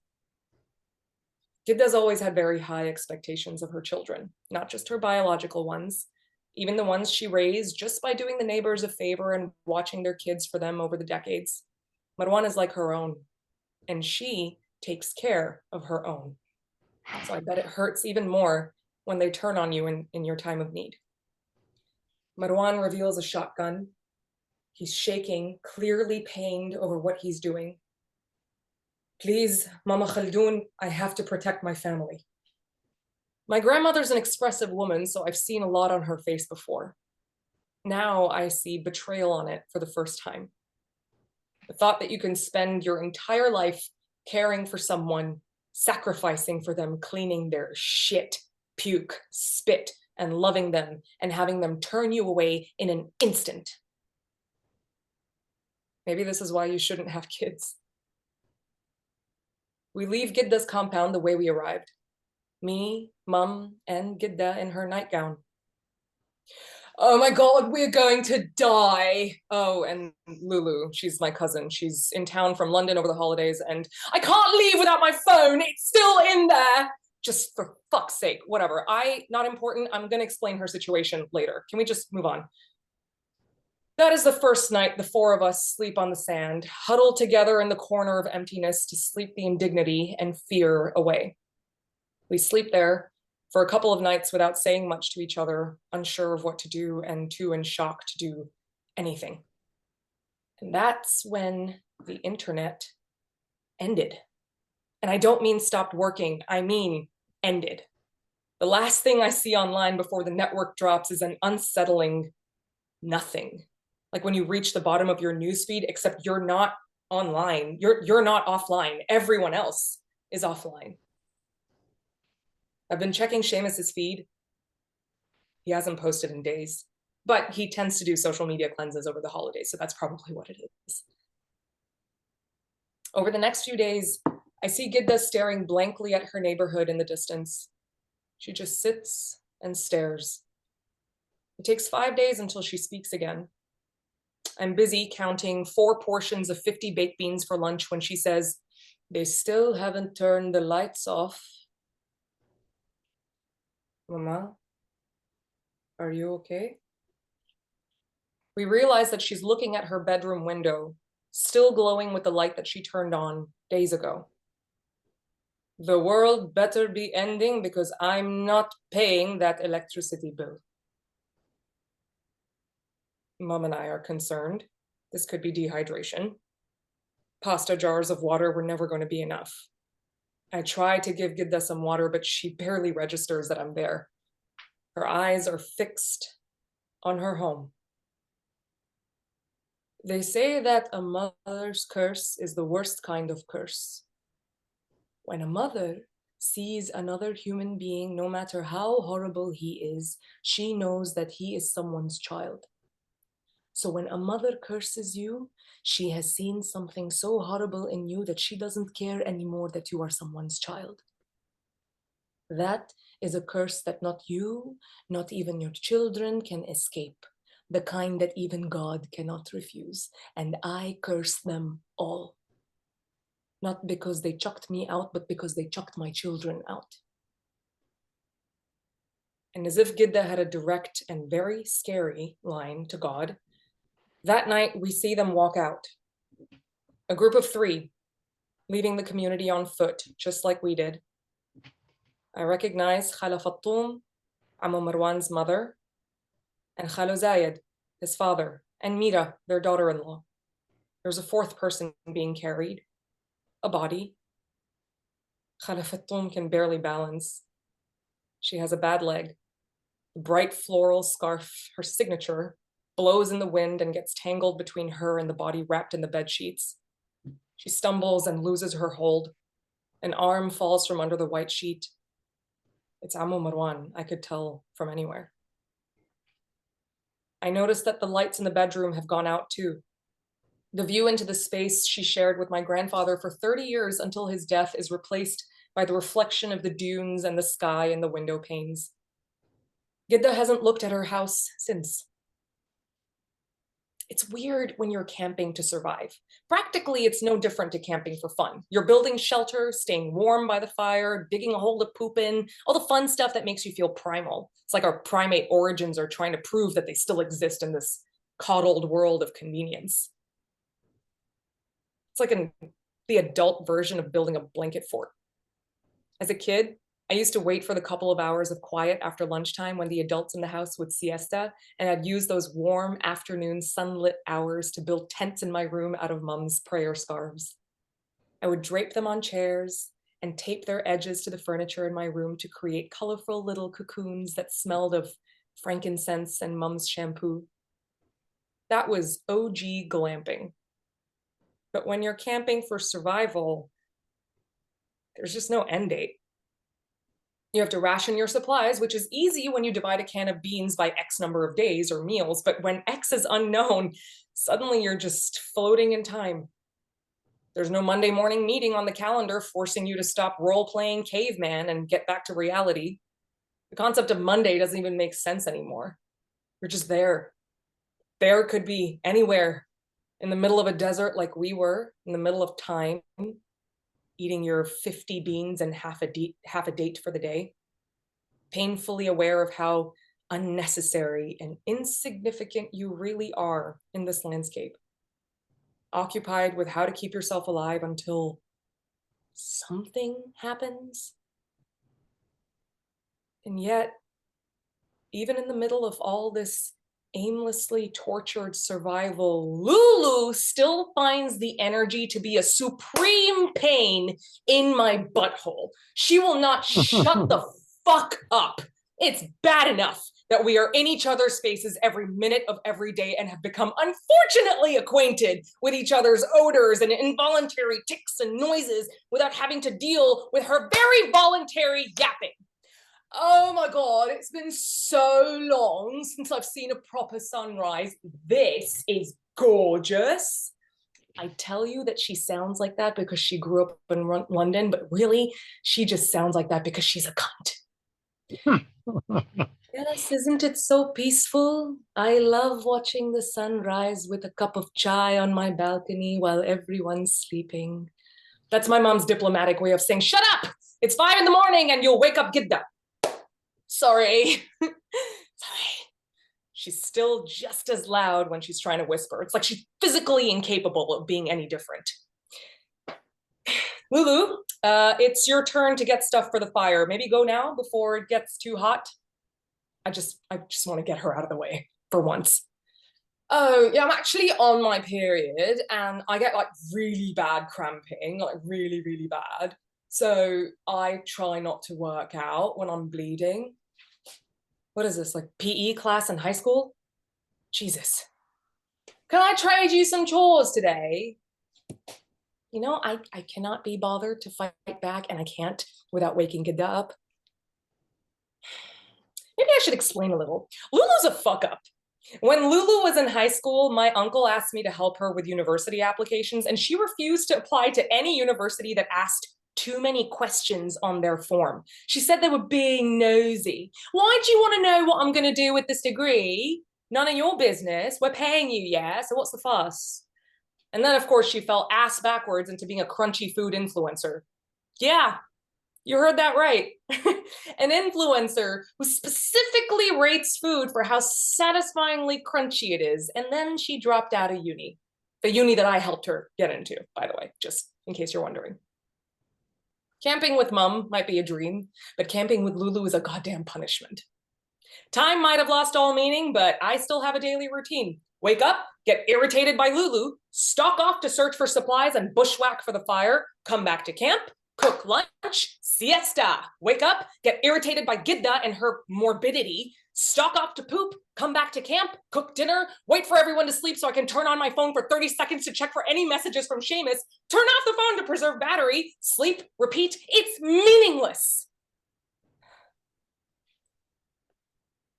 Gidda's always had very high expectations of her children, not just her biological ones, even the ones she raised just by doing the neighbors a favor and watching their kids for them over the decades. Marwan is like her own, and she takes care of her own. So I bet it hurts even more when they turn on you in your time of need. Marwan reveals a shotgun. He's shaking, clearly pained over what he's doing. "Please, Mama Khaldoon, I have to protect my family." My grandmother's an expressive woman, so I've seen a lot on her face before. Now I see betrayal on it for the first time. The thought that you can spend your entire life caring for someone, sacrificing for them, cleaning their shit, puke, spit, and loving them, and having them turn you away in an instant. Maybe this is why you shouldn't have kids. We leave Gidda's compound the way we arrived. Me, Mum, and Gidda in her nightgown. "Oh my God, we're going to die." Oh, and Lulu, she's my cousin. She's in town from London over the holidays, and "I can't leave without my phone. It's still in there." Just for fuck's sake, whatever. Not important. I'm going to explain her situation later. Can we just move on? That is the first night the four of us sleep on the sand, huddled together in the corner of emptiness to sleep the indignity and fear away. We sleep there for a couple of nights without saying much to each other, unsure of what to do and too in shock to do anything. And that's when the internet ended. And I don't mean stopped working, I mean ended. The last thing I see online before the network drops is an unsettling nothing. Like when you reach the bottom of your newsfeed, except you're not online, you're not offline. Everyone else is offline. I've been checking Seamus's feed. He hasn't posted in days, but he tends to do social media cleanses over the holidays, so that's probably what it is. Over the next few days, I see Gidda staring blankly at her neighborhood in the distance. She just sits and stares. It takes 5 days until she speaks again. I'm busy counting 4 portions of 50 baked beans for lunch when she says, "They still haven't turned the lights off." Mama, are you okay? We realize that she's looking at her bedroom window, still glowing with the light that she turned on days ago. The world better be ending because I'm not paying that electricity bill. Mom and I are concerned. This could be dehydration. Pasta jars of water were never going to be enough. I try to give Gidda some water, but she barely registers that I'm there. Her eyes are fixed on her home. They say that a mother's curse is the worst kind of curse. When a mother sees another human being, no matter how horrible he is, she knows that he is someone's child. So when a mother curses you, she has seen something so horrible in you that she doesn't care anymore that you are someone's child. That is a curse that not you, not even your children can escape, the kind that even God cannot refuse. And I curse them all. Not because they chucked me out, but because they chucked my children out. And as if Gidda had a direct and very scary line to God, that night we see them walk out. A group of 3, leaving the community on foot, just like we did. I recognize Khala Fattoum, Ammu Marwan's mother, and Khalo Zayed, his father, and Mira, their daughter-in-law. There's a 4th person being carried, a body. Khala Fattoum can barely balance. She has a bad leg. The bright floral scarf, her signature, blows in the wind and gets tangled between her and the body wrapped in the bed sheets. She stumbles and loses her hold. An arm falls from under the white sheet. It's Ammu Marwan, I could tell from anywhere. I noticed that the lights in the bedroom have gone out too. The view into the space she shared with my grandfather for 30 years until his death is replaced by the reflection of the dunes and the sky in the window panes. Gidda hasn't looked at her house since. It's weird when you're camping to survive. Practically, it's no different to camping for fun. You're building shelter, staying warm by the fire, digging a hole to poop in, all the fun stuff that makes you feel primal. It's like our primate origins are trying to prove that they still exist in this coddled world of convenience. It's like the adult version of building a blanket fort. As a kid, I used to wait for the couple of hours of quiet after lunchtime when the adults in the house would siesta, and I'd use those warm afternoon sunlit hours to build tents in my room out of Mom's prayer scarves. I would drape them on chairs and tape their edges to the furniture in my room to create colorful little cocoons that smelled of frankincense and Mom's shampoo. That was OG glamping. But when you're camping for survival, there's just no end date. You have to ration your supplies, which is easy when you divide a can of beans by X number of days or meals, but when X is unknown, suddenly you're just floating in time. There's no Monday morning meeting on the calendar forcing you to stop role-playing caveman and get back to reality. The concept of Monday doesn't even make sense anymore. You're just there. There could be anywhere, in the middle of a desert like we were, in the middle of time. eating your 50 beans and half a date for the day, painfully aware of how unnecessary and insignificant you really are in this landscape, occupied with how to keep yourself alive until something happens. And yet, even in the middle of all this aimlessly tortured survival, Lulu still finds the energy to be a supreme pain in my butthole. She will not shut the fuck up. It's bad enough that we are in each other's faces every minute of every day and have become unfortunately acquainted with each other's odors and involuntary tics and noises without having to deal with her very voluntary yapping. Oh my God, it's been so long since I've seen a proper sunrise. This is gorgeous. I tell you that she sounds like that because she grew up in London, but really, she just sounds like that because she's a cunt. Yes, isn't it so peaceful? I love watching the sunrise with a cup of chai on my balcony while everyone's sleeping. That's my mom's diplomatic way of saying, shut up! It's 5 in the morning and you'll wake up Gidda. Sorry. Sorry. She's still just as loud when she's trying to whisper. It's like she's physically incapable of being any different. Lulu, it's your turn to get stuff for the fire. Maybe go now before it gets too hot. I just want to get her out of the way for once. Oh, yeah, I'm actually on my period and I get like really bad cramping, like really, really bad. So I try not to work out when I'm bleeding. What is this, like PE class in high school? Jesus. Can I trade you some chores today? You know, I cannot be bothered to fight back, and I can't without waking Gidda up. Maybe I should explain a little. Lulu's a fuck up. When Lulu was in high school, my uncle asked me to help her with university applications, and she refused to apply to any university that asked too many questions on their form. She said they were being nosy. Why do you want to know what I'm going to do with this degree? None of your business. We're paying you, yeah? So what's the fuss? And then, of course, she fell ass backwards into being a crunchy food influencer. Yeah, you heard that right. An influencer who specifically rates food for how satisfyingly crunchy it is. And then she dropped out of uni. The uni that I helped her get into, by the way, just in case you're wondering. Camping with mom might be a dream, but camping with Lulu is a goddamn punishment. Time might have lost all meaning, but I still have a daily routine. Wake up, get irritated by Lulu, stalk off to search for supplies and bushwhack for the fire, come back to camp, cook lunch, siesta. Wake up, get irritated by Gidda and her morbidity, stalk off to poop, come back to camp, cook dinner, wait for everyone to sleep so I can turn on my phone for 30 seconds to check for any messages from Seamus, turn off the phone to preserve battery, sleep, repeat. It's meaningless.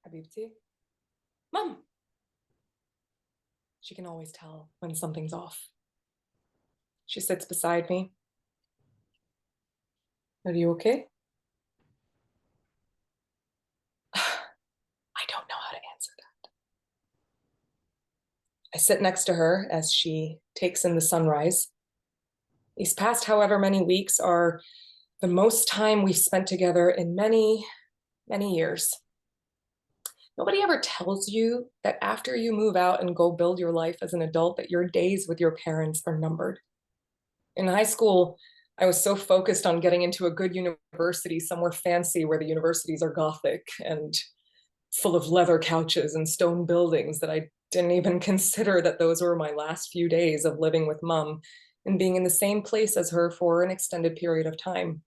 Habibti? Mom. She can always tell when something's off. She sits beside me. Are you okay? I don't know how to answer that. I sit next to her as she takes in the sunrise. These past however many weeks are the most time we've spent together in many, many years. Nobody ever tells you that after you move out and go build your life as an adult, that your days with your parents are numbered. In high school, I was so focused on getting into a good university, somewhere fancy where the universities are Gothic and full of leather couches and stone buildings, that I didn't even consider that those were my last few days of living with mom and being in the same place as her for an extended period of time.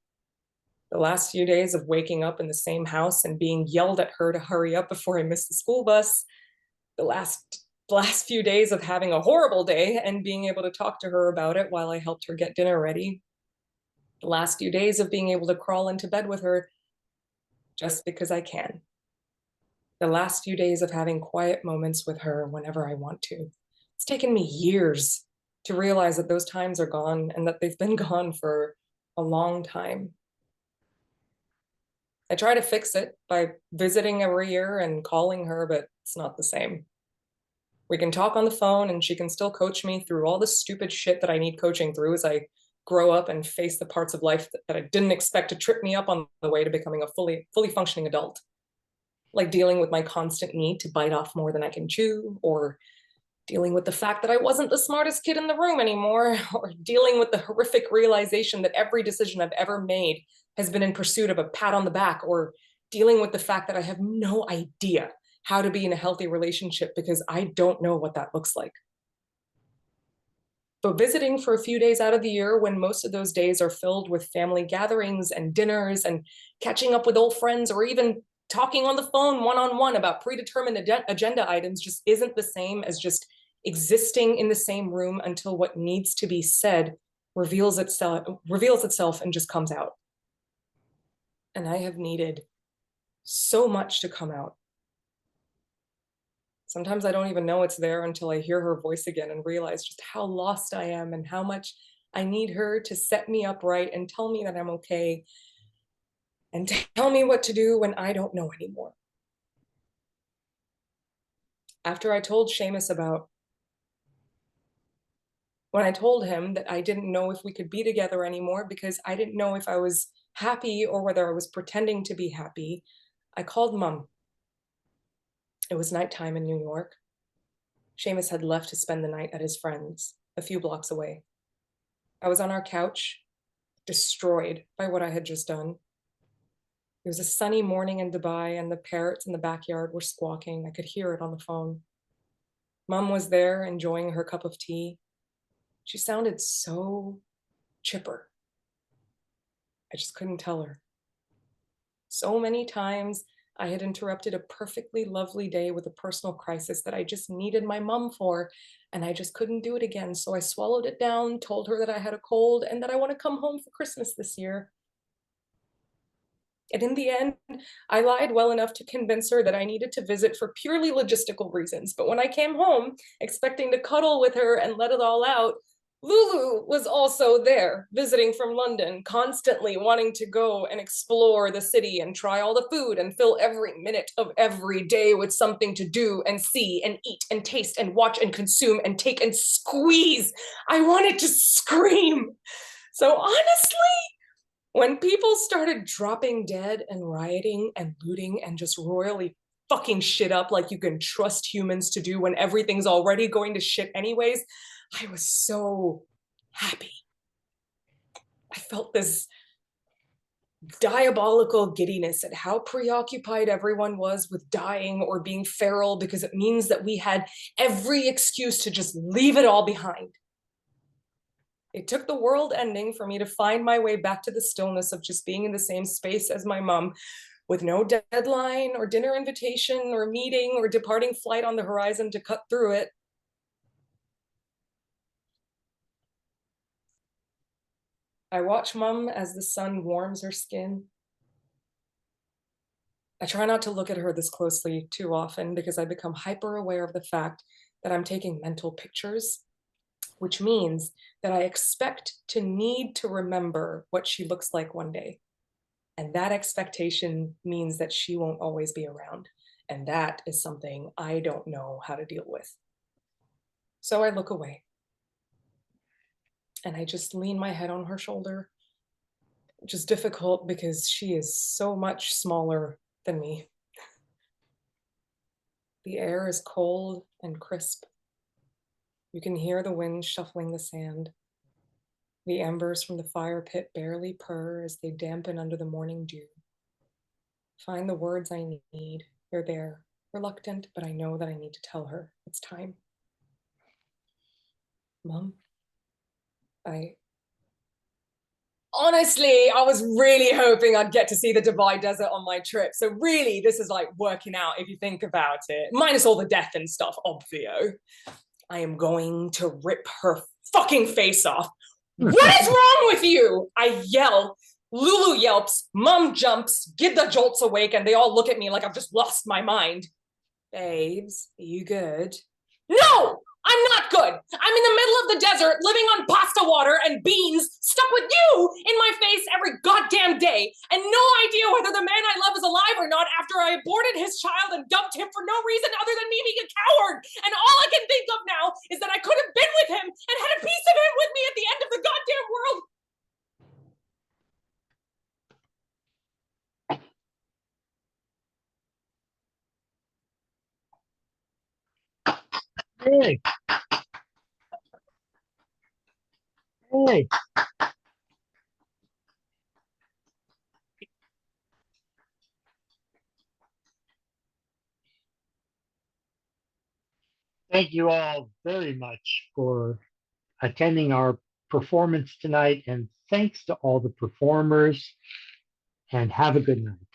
The last few days of waking up in the same house and being yelled at her to hurry up before I missed the school bus. The last few days of having a horrible day and being able to talk to her about it while I helped her get dinner ready. The last few days of being able to crawl into bed with her just because I can. The last few days of having quiet moments with her whenever I want to. It's taken me years to realize that those times are gone and that they've been gone for a long time. I try to fix it by visiting every year and calling her, but it's not the same. We can talk on the phone and she can still coach me through all the stupid shit that I need coaching through as I grow up and face the parts of life that I didn't expect to trip me up on the way to becoming a fully functioning adult. Like dealing with my constant need to bite off more than I can chew, or dealing with the fact that I wasn't the smartest kid in the room anymore, or dealing with the horrific realization that every decision I've ever made has been in pursuit of a pat on the back, or dealing with the fact that I have no idea how to be in a healthy relationship because I don't know what that looks like. But visiting for a few days out of the year, when most of those days are filled with family gatherings and dinners and catching up with old friends, or even talking on the phone one-on-one about predetermined agenda items, just isn't the same as just existing in the same room until what needs to be said reveals itself and just comes out. And I have needed so much to come out. Sometimes I don't even know it's there until I hear her voice again and realize just how lost I am and how much I need her to set me up right and tell me that I'm okay and tell me what to do when I don't know anymore. After I told Seamus when I told him that I didn't know if we could be together anymore because I didn't know if I was happy or whether I was pretending to be happy, I called Mum. It was nighttime in New York. Seamus had left to spend the night at his friend's, a few blocks away. I was on our couch, destroyed by what I had just done. It was a sunny morning in Dubai, and the parrots in the backyard were squawking. I could hear it on the phone. Mum was there, enjoying her cup of tea. She sounded so chipper. I just couldn't tell her. So many times, I had interrupted a perfectly lovely day with a personal crisis that I just needed my mum for, and I just couldn't do it again. So I swallowed it down, told her that I had a cold and that I want to come home for Christmas this year. And in the end, I lied well enough to convince her that I needed to visit for purely logistical reasons. But when I came home, expecting to cuddle with her and let it all out, Lulu was also there, visiting from London, constantly wanting to go and explore the city and try all the food and fill every minute of every day with something to do and see and eat and taste and watch and consume and take and squeeze. I wanted to scream. So honestly, when people started dropping dead and rioting and looting and just royally fucking shit up like you can trust humans to do when everything's already going to shit anyways, I was so happy. I felt this diabolical giddiness at how preoccupied everyone was with dying or being feral, because it means that we had every excuse to just leave it all behind. It took the world ending for me to find my way back to the stillness of just being in the same space as my mom, with no deadline or dinner invitation or meeting or departing flight on the horizon to cut through it. I watch Mum as the sun warms her skin. I try not to look at her this closely too often because I become hyper aware of the fact that I'm taking mental pictures, which means that I expect to need to remember what she looks like one day. And that expectation means that she won't always be around. And that is something I don't know how to deal with. So I look away. And I just lean my head on her shoulder, which is difficult because she is so much smaller than me. The air is cold and crisp. You can hear the wind shuffling the sand. The embers from the fire pit barely purr as they dampen under the morning dew. Find the words I need. They're there, reluctant, but I know that I need to tell her it's time. Mom, honestly, I was really hoping I'd get to see the Dubai desert on my trip. So really, this is like working out if you think about it. Minus all the death and stuff, obvio. I am going to rip her fucking face off. What is wrong with you? I yell. Lulu yelps. Mum jumps. Gidda jolts awake, and they all look at me like I've just lost my mind. Babes, are you good? No! I'm not good. I'm in the middle of the desert, living on pasta water and beans, stuck with you in my face every goddamn day, and no idea whether the man I love is alive or not after I aborted his child and dumped him for no reason other than me being a coward. And all I can think of now is that I could have been with him and had a piece of him with me at the end of the goddamn world. Hey, hey. Thank you all very much for attending our performance tonight, and thanks to all the performers, and have a good night.